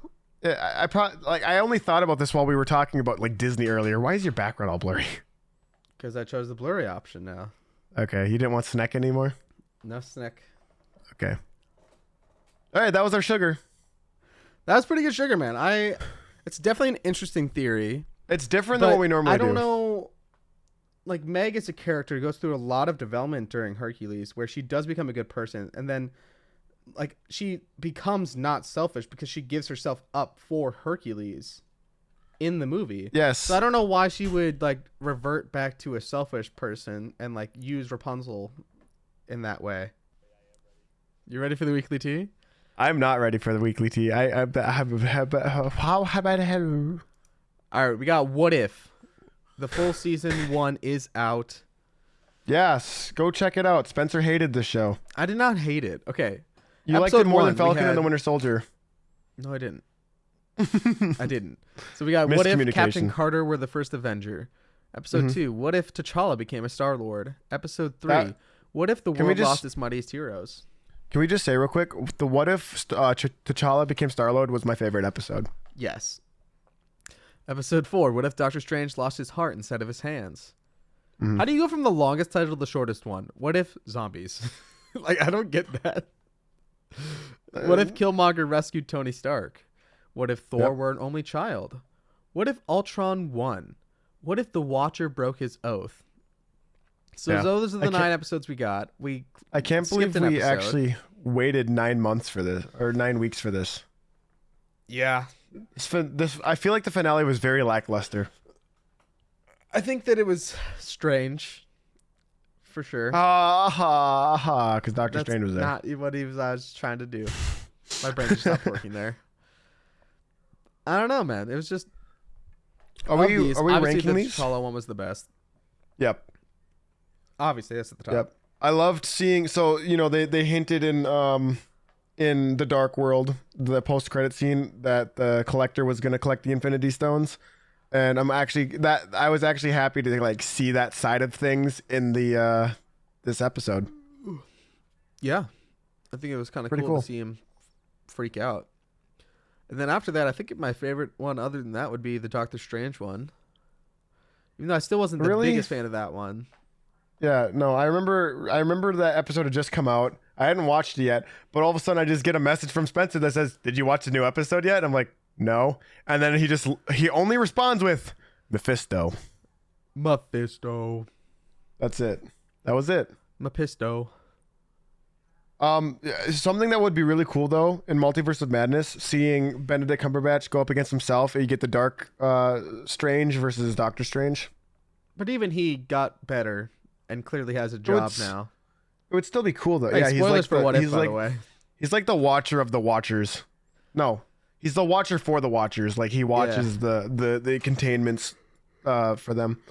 I only thought about this while we were talking about like Disney earlier. Why is your background all blurry? Because I chose the blurry option now. Okay, you didn't want Sneck anymore? No Sneck. Okay. All right, that was our sugar. That was pretty good sugar, man. It's definitely an interesting theory. It's different than what we normally do. I don't know. Like, Meg as a character goes through a lot of development during Hercules where she does become a good person. And then, like, she becomes not selfish because she gives herself up for Hercules in the movie. Yes. So I don't know why she would, like, revert back to a selfish person and, like, use Rapunzel in that way. You ready for the weekly tea? I'm not ready for the weekly tea. How about All right, we got What If. The full season 1 is out. Yes, go check it out. Spencer hated this show. I did not hate it. Okay. You liked it more than Falcon and the Winter Soldier. No, I didn't. I didn't. So we got What If Captain Carter were the first Avenger. Episode 2, What If T'Challa became a Star-Lord? Episode 3, What If the world lost its mightiest heroes? Can we just say real quick, the What If T'Challa became Star-Lord was my favorite episode. Yes. Episode 4, What If Doctor Strange lost his heart instead of his hands? Mm-hmm. How do you go from the longest title to the shortest one? What if zombies? Like, I don't get that. What if Killmonger rescued Tony Stark? What if Thor were an only child? What if Ultron won? what if the Watcher broke his oath? So Yeah. those are the 9 episodes we got. I can't believe we actually waited 9 months for this, or 9 weeks for this. Yeah. I feel like the finale was very lackluster. I think that it was strange, for sure. Because Doctor That's Strange was there. not what I was trying to do. My brain just stopped working there. I don't know, man. It was just. Are we ranking these? The T'Challa one was the best. Yep. Obviously, that's at the top. Yep. I loved seeing. So they hinted in the Dark World, the post-credit scene, that the Collector was going to collect the Infinity Stones, and I was actually happy to like see that side of things in the this episode. Yeah, I think it was kind of cool to see him freak out. And then after that, I think my favorite one, other than that, would be the Doctor Strange one. Even though I still wasn't the biggest fan of that one. Yeah, no, I remember that episode had just come out. I hadn't watched it yet, but all of a sudden I just get a message from Spencer that says, "Did you watch the new episode yet?" And I'm like, "No." And then he only responds with Mephisto. Mephisto. That's it. That was it. Mephisto. Something that would be really cool though in Multiverse of Madness, seeing Benedict Cumberbatch go up against himself, and you get the Dark Strange versus Doctor Strange. But even he got better and clearly has a job now. It would still be cool though. Hey, yeah, spoilers for What If, by the way. He's like the Watcher of the Watchers. No, he's the Watcher for the Watchers. Like he watches the containments for them.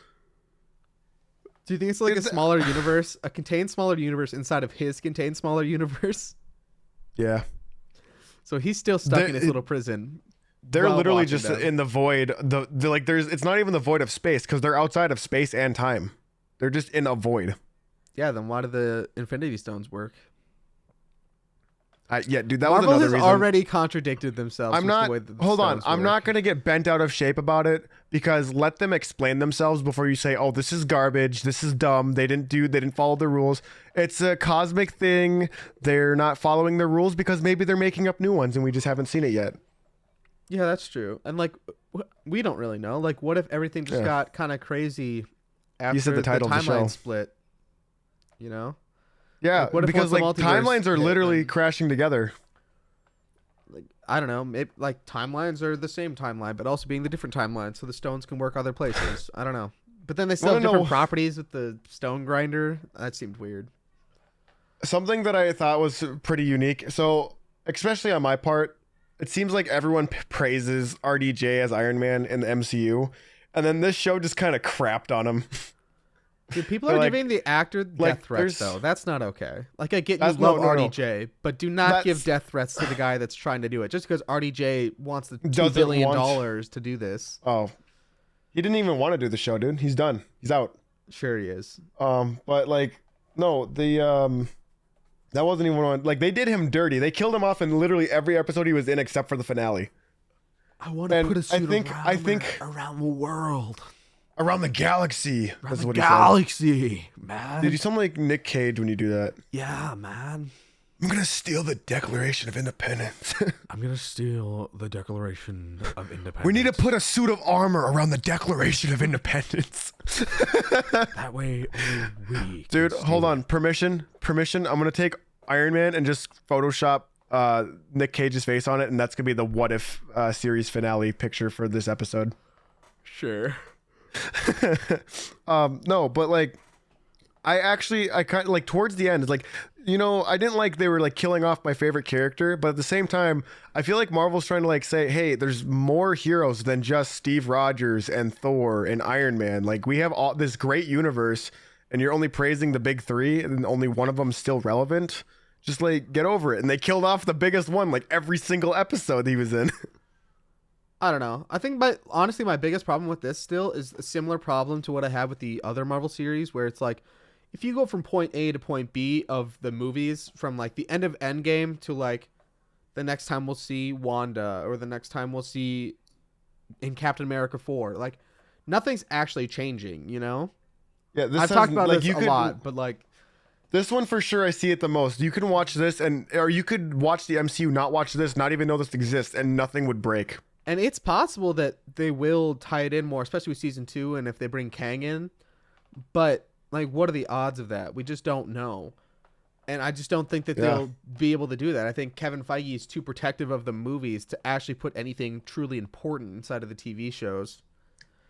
Do you think it's like a smaller universe, a contained smaller universe inside of his contained smaller universe? Yeah. So he's still stuck in his little prison. They're literally just in the void. It's not even the void of space, because they're outside of space and time. They're just in a void. Yeah, then why do the Infinity Stones work? Yeah, dude, that Marvel was another has reason. already contradicted themselves. I'm not. Hold on, I'm not gonna get bent out of shape about it, because let them explain themselves before you say, "Oh, this is garbage. This is dumb. They didn't follow the rules." It's a cosmic thing. They're not following the rules because maybe they're making up new ones and we just haven't seen it yet. Yeah, that's true. And like, we don't really know. Like, what if everything just got kind of crazy after the timeline split? You know? Yeah, like, what if because like timelines are literally crashing together. Like, I don't know. Maybe, like timelines are the same timeline, but also being the different timelines, so the stones can work other places. I don't know. But then they still have different properties with the stone grinder. That seemed weird. Something that I thought was pretty unique. So, especially on my part, it seems like everyone praises RDJ as Iron Man in the MCU, and then this show just kind of crapped on him. Dude, people are giving the actor death threats, though. That's not okay. Like, I get you love RDJ, but do not give death threats to the guy that's trying to do it. Just because RDJ wants the $2 billion to do this. Oh. He didn't even want to do the show, dude. He's done. He's out. Sure he is. But, like, no, that wasn't even one. Like, they did him dirty. They killed him off in literally every episode he was in except for the finale. I want to put a suit around the world. Around the galaxy. That's what he said. Galaxy, man. Dude, you sound like Nick Cage when you do that. Yeah, man. I'm going to steal the Declaration of Independence. I'm going to steal the Declaration of Independence. We need to put a suit of armor around the Declaration of Independence. That way only we Dude, hold on. Permission. I'm going to take Iron Man and just Photoshop Nick Cage's face on it, and that's going to be the What If series finale picture for this episode. Sure. No, but like I kind of like towards the end, it's like, I didn't like they were like killing off my favorite character, but at the same time, I feel like Marvel's trying to like say, hey, there's more heroes than just Steve Rogers and Thor and Iron Man. Like, we have all this great universe, and you're only praising the big three, and only one of them's still relevant. Just like, get over it. And they killed off the biggest one like every single episode he was in. I don't know. I think honestly, my biggest problem with this still is a similar problem to what I have with the other Marvel series, where it's like, if you go from point A to point B of the movies, from like the end of Endgame to like the next time we'll see Wanda, or the next time we'll see in Captain America 4, like nothing's actually changing, you know? Yeah, I've talked about this a lot, but like this one for sure I see it the most. You can watch this or you could watch the MCU, not watch this, not even know this exists, and nothing would break. And it's possible that they will tie it in more, especially with season 2 and if they bring Kang in. But like, what are the odds of that? We just don't know. And I just don't think that they'll be able to do that. I think Kevin Feige is too protective of the movies to actually put anything truly important inside of the TV shows.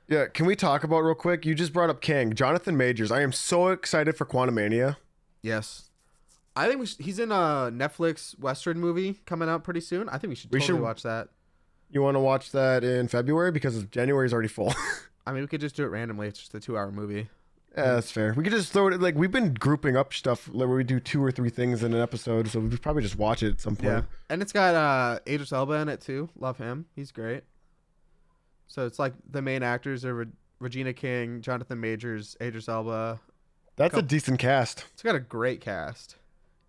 Yeah, can we talk about real quick? You just brought up Kang. Jonathan Majors. I am so excited for Quantumania. Yes. I think he's in a Netflix Western movie coming out pretty soon. I think we should totally watch that. You want to watch that in February? Because January is already full. I mean, we could just do it randomly. It's just a 2-hour movie. Yeah, that's fair. We could just throw it, like, we've been grouping up stuff where we do 2 or 3 things in an episode, so we could probably just watch it at some point. Yeah. And it's got Idris Elba in it too. Love him. He's great. So it's like the main actors are Regina King, Jonathan Majors, Idris Elba. That's a decent cast. It's got a great cast.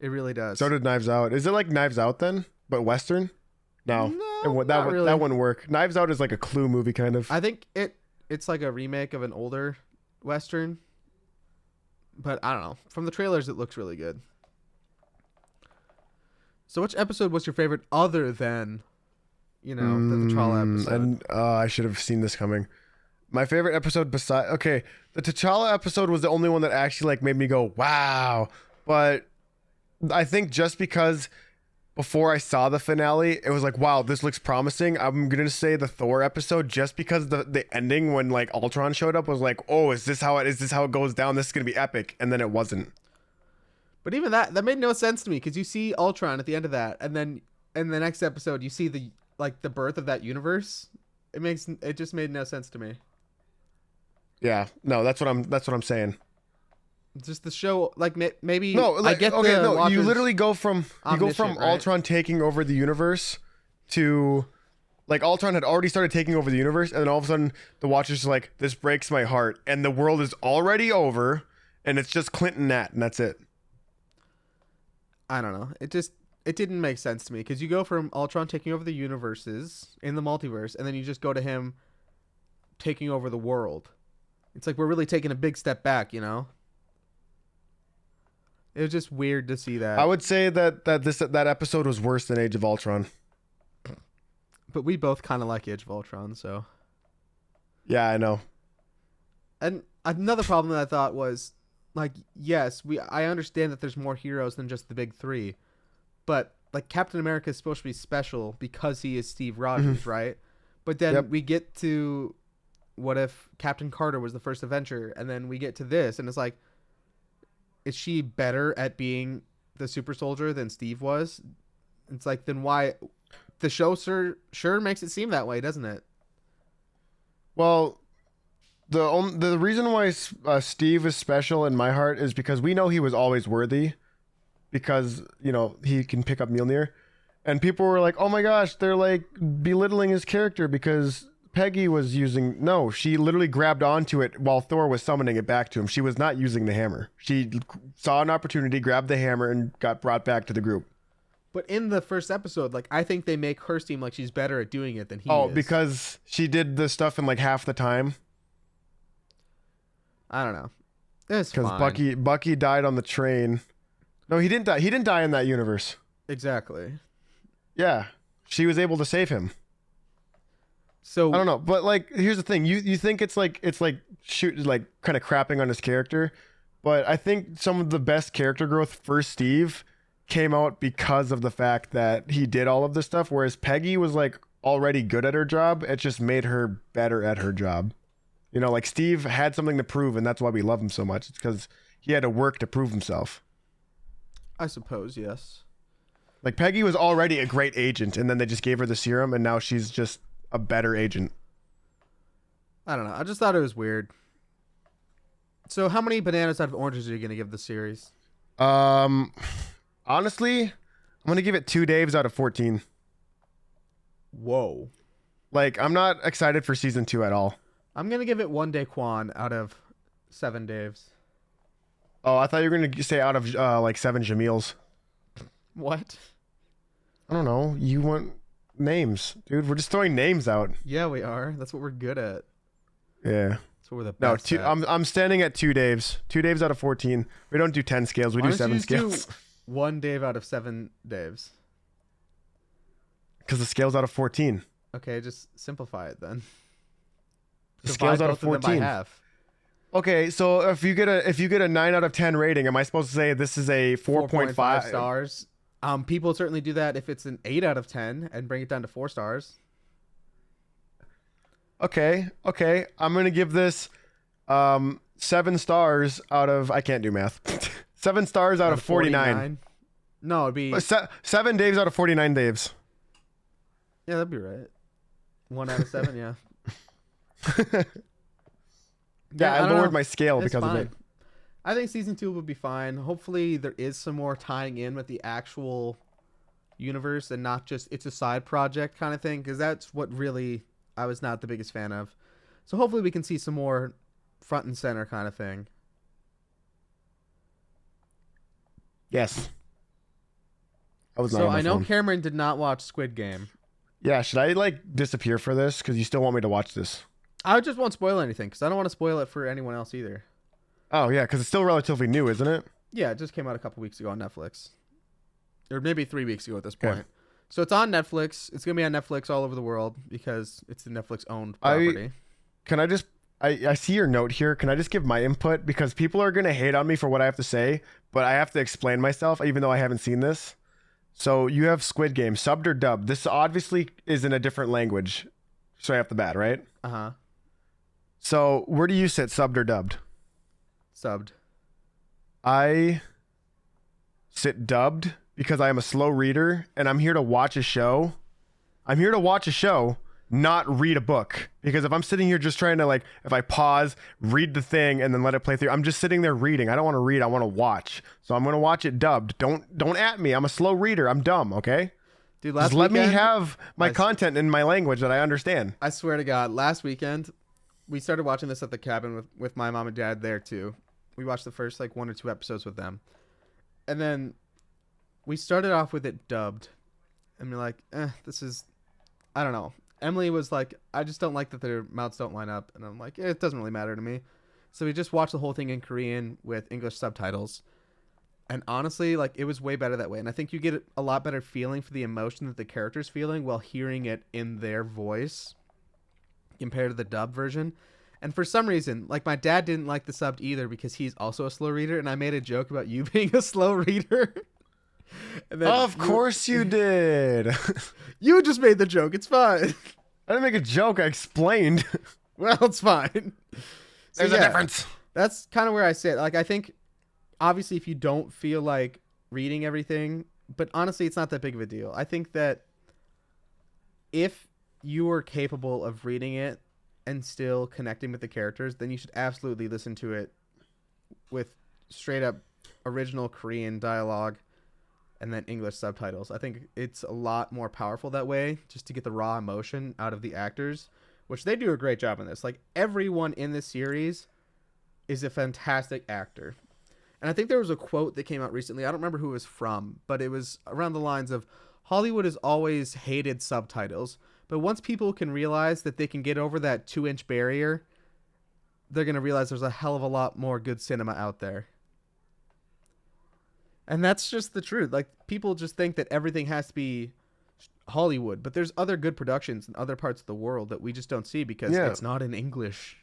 It really does. So did Knives Out. Is it like Knives Out then, but Western? No, not really. That wouldn't work. Knives Out is like a Clue movie kind of. I think it's like a remake of an older Western. But I don't know. From the trailers, it looks really good. So which episode was your favorite other than, the T'Challa episode? And I should have seen this coming. My favorite episode the T'Challa episode was the only one that actually like made me go, wow. But I think just because before I saw the finale, it was like, wow, this looks promising. I'm going to say the Thor episode just because the ending when like Ultron showed up was like, oh, is this how it goes down? This is going to be epic. And then it wasn't. But even that made no sense to me because you see Ultron at the end of that. And then in the next episode, you see the birth of that universe. It just made no sense to me. Yeah, no, that's what I'm saying. Just the show, like maybe. No, like, I get okay, no. Walker's You literally go from right? Ultron taking over the universe to, like, Ultron had already started taking over the universe, and then all of a sudden the Watcher's like, this breaks my heart, and the world is already over, and it's just Clint and Nat, and that's it. I don't know. It didn't make sense to me because you go from Ultron taking over the universes in the multiverse, and then you just go to him taking over the world. It's like we're really taking a big step back, It was just weird to see that. I would say that episode was worse than Age of Ultron. But we both kind of like Age of Ultron, so. Yeah, I know. And another problem that I thought was, like, yes, I understand that there's more heroes than just the big 3, but like Captain America is supposed to be special because he is Steve Rogers, right? But then we get to, what if Captain Carter was the first Avenger, and then we get to this, and it's like, is she better at being the super soldier than Steve was? It's like, then why? The show sure makes it seem that way, doesn't it? Well, the reason why Steve is special in my heart is because we know he was always worthy, because he can pick up Mjolnir, and people were like, oh my gosh, they're like belittling his character because Peggy was using. No, she literally grabbed onto it while Thor was summoning it back to him. She was not using the hammer. She saw an opportunity, grabbed the hammer, and got brought back to the group. But in the first episode, like, I think they make her seem like she's better at doing it than he is. Oh, because she did the stuff in like half the time. I don't know. It's fine. Because Bucky died on the train. No, he didn't die. He didn't die in that universe. Exactly. Yeah, she was able to save him. So I don't know, but like, here's the thing: you think it's like kind of crapping on his character, but I think some of the best character growth for Steve came out because of the fact that he did all of this stuff, whereas Peggy was like already good at her job. It just made her better at her job. Like Steve had something to prove, and that's why we love him so much. It's because he had to work to prove himself. I suppose, yes. Like Peggy was already a great agent, and then they just gave her the serum, and now she's just a better agent. I don't know. I just thought it was weird. So how many bananas out of oranges are you going to give the series? Honestly, I'm going to give it 2 Daves out of 14. Whoa. Like, I'm not excited for season 2 at all. I'm going to give it 1 Daquan out of 7 Daves. Oh, I thought you were going to say out of like 7 Jamils. What? I don't know. You want names, dude. We're just throwing names out. Yeah, we are. That's what we're good at. Yeah. That's what we're the best at. I'm standing at 2 Daves. 2 Daves out of 14. We don't do 10 scales. We do 7 scales. 1 Dave out of 7 Daves. Because the scale's out of 14. Okay, just simplify it then. The scale's out of both of them by 14. half. Okay, so if you get a 9 out of 10 rating, am I supposed to say this is a 4.5 stars. People certainly do that if it's an 8 out of 10 and bring it down to 4 stars. Okay. I'm gonna give this 7 stars out of, I can't do math. 7 stars out of 49. No, it'd be 7 Daves out of 49 Daves. yeah, that'd be right. 1 out of 7, yeah. Yeah, I lowered my scale It's because fine. of it. I think season 2 would be fine. Hopefully there is some more tying in with the actual universe and not just it's a side project kind of thing, because that's what really I was not the biggest fan of. So hopefully we can see some more front and center kind of thing. Yes. I was not So on my I know phone. Cameron did not watch Squid Game. Yeah, should I like disappear for this? Because you still want me to watch this. I just won't spoil anything because I don't want to spoil it for anyone else either. Oh, yeah, because it's still relatively new, isn't it? Yeah, it just came out a couple weeks ago on Netflix. Or maybe 3 weeks ago at this point. Okay. So it's on Netflix. It's going to be on Netflix all over the world because it's the Netflix-owned property. Can I just... I see your note here. Can I just give my input? Because people are going to hate on me for what I have to say, but I have to explain myself, even though I haven't seen this. So you have Squid Game, subbed or dubbed. This obviously is in a different language, straight off the bat, right? Uh-huh. So where do you sit, subbed or dubbed? Subbed. I sit dubbed because I am a slow reader and I'm here to watch a show. I'm here to watch a show, not read a book. Because if I'm sitting here just trying to, like, if I pause, read the thing, and then let it play through, I'm just sitting there reading. I don't want to read. I want to watch. So I'm going to watch it dubbed. Don't at me. I'm a slow reader. I'm dumb, okay? Dude, just let me have my content in my language that I understand. I swear to God, last weekend, we started watching this at the cabin with my mom and dad there too. We watched the first, like, 1 or 2 episodes with them. And then we started off with it dubbed. And we're like, this is... I don't know. Emily was like, I just don't like that their mouths don't line up. And I'm like, it doesn't really matter to me. So we just watched the whole thing in Korean with English subtitles. And honestly, like, it was way better that way. And I think you get a lot better feeling for the emotion that the character's feeling while hearing it in their voice compared to the dub version. And for some reason, like, my dad didn't like the subbed either because he's also a slow reader. And I made a joke about you being a slow reader. And then Of course you did. You just made the joke. It's fine. I didn't make a joke. I explained. Well, it's fine. So, There's a difference. That's kind of where I sit. Like, I think, obviously, if you don't feel like reading everything, but honestly, it's not that big of a deal. I think that if you are capable of reading it and still connecting with the characters, then you should absolutely listen to it with straight up original Korean dialogue and then English subtitles. I think it's a lot more powerful that way, just to get the raw emotion out of the actors, which they do a great job in this. Like, everyone in this series is a fantastic actor. And I think there was a quote that came out recently. I don't remember who it was from, but it was around the lines of, Hollywood has always hated subtitles, but once people can realize that they can get over that 2-inch barrier, they're going to realize there's a hell of a lot more good cinema out there. And that's just the truth. Like, people just think that everything has to be Hollywood, but there's other good productions in other parts of the world that we just don't see because it's not in English.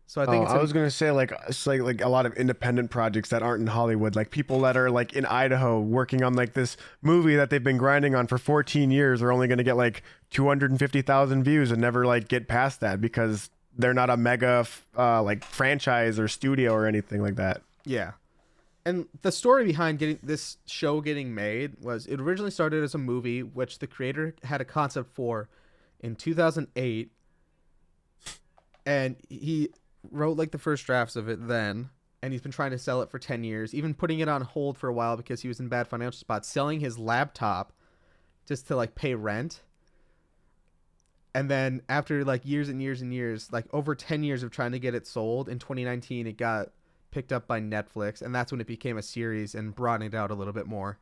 So I think I was gonna say, like, it's like a lot of independent projects that aren't in Hollywood, like people that are like in Idaho working on like this movie that they've been grinding on for 14 years are only gonna get like 250,000 views and never like get past that because they're not a mega like franchise or studio or anything like that. Yeah. And the story behind getting this show getting made was it originally started as a movie, which the creator had a concept for in 2008. And he wrote like the first drafts of it then. And he's been trying to sell it for 10 years, even putting it on hold for a while because he was in bad financial spots, selling his laptop just to like pay rent. And then after like years and years and years, like over 10 years of trying to get it sold, in 2019, it got picked up by Netflix, and that's when it became a series and broadened it out a little bit more.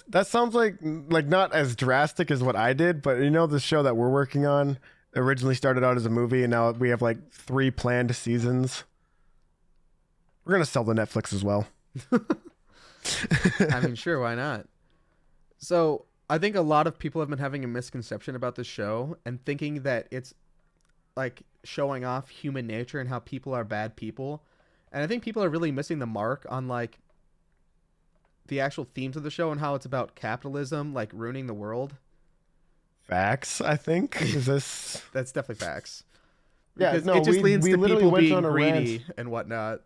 That sounds like not as drastic as what I did, but you know, the show that we're working on originally started out as a movie, and now we have like 3 planned seasons. We're gonna sell to Netflix as well. I mean, sure, why not? So I think a lot of people have been having a misconception about the show and thinking that it's like showing off human nature and how people are bad people. And I think people are really missing the mark on like the actual themes of the show and how it's about capitalism, like ruining the world. Facts, I think. Is this? That's definitely facts. Yeah, Because no, it just leads to literally people went being on a greedy rant. and whatnot.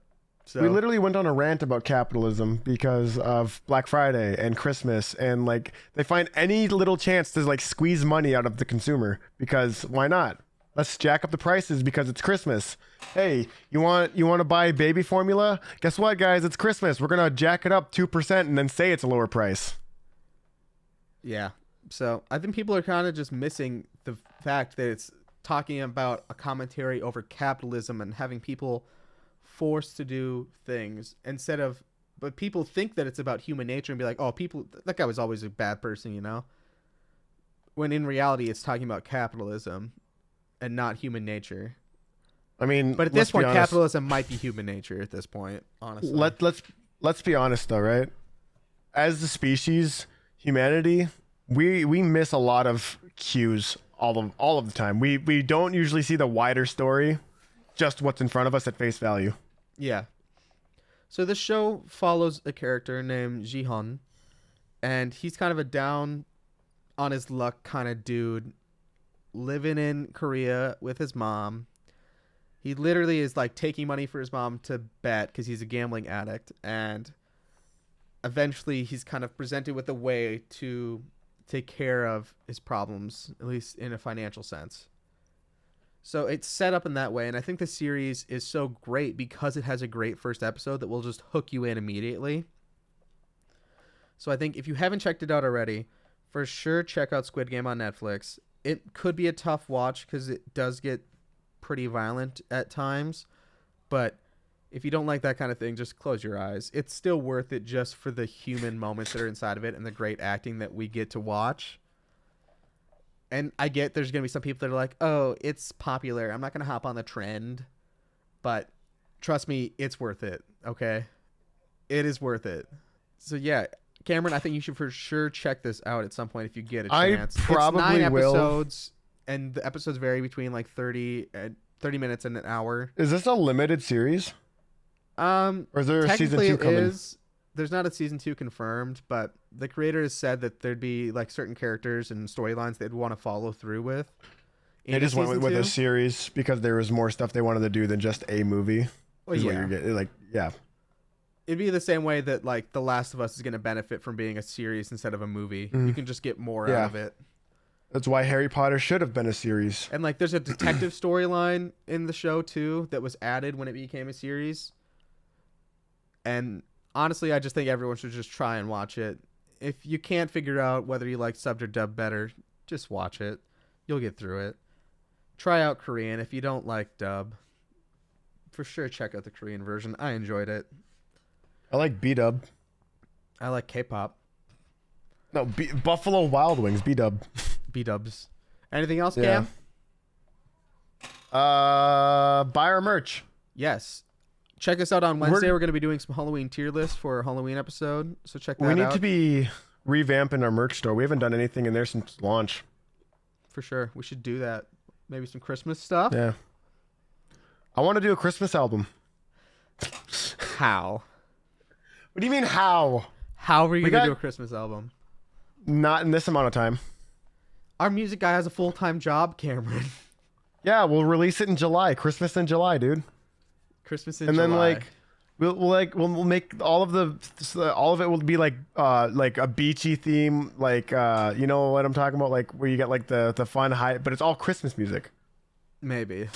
So We literally went on a rant about capitalism because of Black Friday and Christmas, and like they find any little chance to like squeeze money out of the consumer because why not? Let's jack up the prices because it's Christmas. Hey, you want to buy baby formula? Guess what, guys? It's Christmas. We're gonna jack it up 2% and then say it's a lower price. yeah. So I think people are kind of just missing the fact that it's talking about a commentary over capitalism and having people forced to do things instead of, but people think that it's about human nature and be like, oh, people, that guy was always a bad person, you know? When in reality, it's talking about capitalism and not human nature. I mean, But at this point, capitalism might be human nature at this point, honestly. Let's be honest though, right? As the species, humanity, we miss a lot of cues all of the time. We don't usually see the wider story, just what's in front of us at face value. Yeah. So this show follows a character named Ji-hun, and he's kind of a down on his luck kind of dude living in Korea with his mom. He literally is like taking money for his mom to bet because he's a gambling addict, and eventually he's kind of presented with a way to take care of his problems, at least in a financial sense. So it's set up in that way, and I think the series is so great because it has a great first episode that will just hook you in immediately. So I think if you haven't checked it out already, for sure check out Squid Game on Netflix. It could be a tough watch because it does get pretty violent at times, but if you don't like that kind of thing, just close your eyes. It's still worth it just for the human moments that are inside of it and the great acting that we get to watch. And I get there's going to be some people that are like, oh, it's popular, I'm not going to hop on the trend. But trust me, it's worth it, okay? It is worth it. So yeah, Cameron, I think you should for sure check this out at some point if you get a chance. I probably it's 9 will. episodes, and the episodes vary between like 30 minutes and an hour. Is this a limited series? Or is there a season Technically 2 it coming? is. There's not a season 2 confirmed, but the creator has said that there'd be like certain characters and storylines they'd want to follow through with. They just went with a series because there was more stuff they wanted to do than just a movie. Well, is what yeah. you're getting. Like, yeah. It'd be the same way that like The Last of Us is going to benefit from being a series instead of a movie. You can just get more out of it. That's why Harry Potter should have been a series. And like there's a detective storyline in the show too that was added when it became a series. And honestly, I just think everyone should just try and watch it. If you can't figure out whether you like subbed or dubbed better, just watch it. You'll get through it. Try out Korean if you don't like dub. For sure check out the Korean version. I enjoyed it. I like B-Dub. I like K-pop. No, Buffalo Wild Wings, B-Dub. B-dubs. Anything else, Yeah. Cam? Buy our merch. Yes. Check us out on Wednesday. We're going to be doing some Halloween tier lists for our Halloween episode. So check that out. We need to be revamping our merch store. We haven't done anything in there since launch. For sure. We should do that. Maybe some Christmas stuff. Yeah. I want to do a Christmas album. How? What do you mean how? How are you going to do a Christmas album? Not in this amount of time. Our music guy has a full-time job, Cameron. Yeah, we'll release it in July. Christmas in July, dude. Christmas in and July. Then we'll make all of it will be like a beachy theme, like you know what I'm talking about, like where you get like the fun high, but it's all Christmas music. Maybe.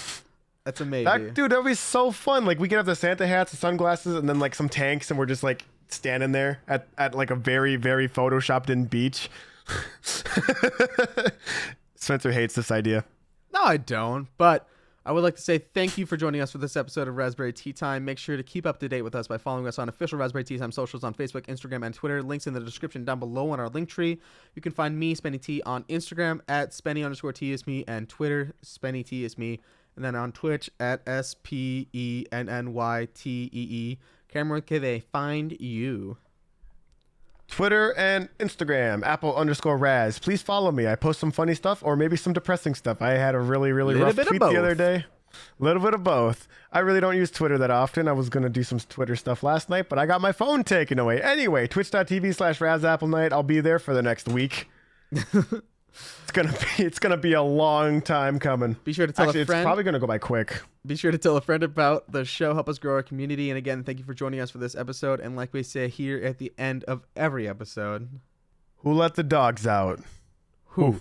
That's a maybe. That'd be so fun. Like we could have the Santa hats, the sunglasses, and then like some tanks, and we're just like standing there at like a very, very photoshopped in beach. Spencer hates this idea. No, I don't. But I would like to say thank you for joining us for this episode of Razzberry Tea Time. Make sure to keep up to date with us by following us on official Razzberry Tea Time socials on Facebook, Instagram, and Twitter. Links in the description down below on our link tree. You can find me, Spenny T, on Instagram at Spenny_T is me, and Twitter, Spenny T is me. And then on Twitch at SPENNYTEE. Cameron, can they find you? Twitter and Instagram, Apple_Raz. Please follow me. I post some funny stuff or maybe some depressing stuff. I had a really rough tweet the other day. A little bit of both. I really don't use Twitter that often. I was going to do some Twitter stuff last night, but I got my phone taken away. Anyway, twitch.tv/RazAppleNight. I'll be there for the next week. It's gonna be a long time coming. Be sure to tell a friend. It's probably gonna go by quick. Be sure to tell a friend about the show. Help us grow our community. And again, thank you for joining us for this episode. And like we say here at the end of every episode, who let the dogs out? Who?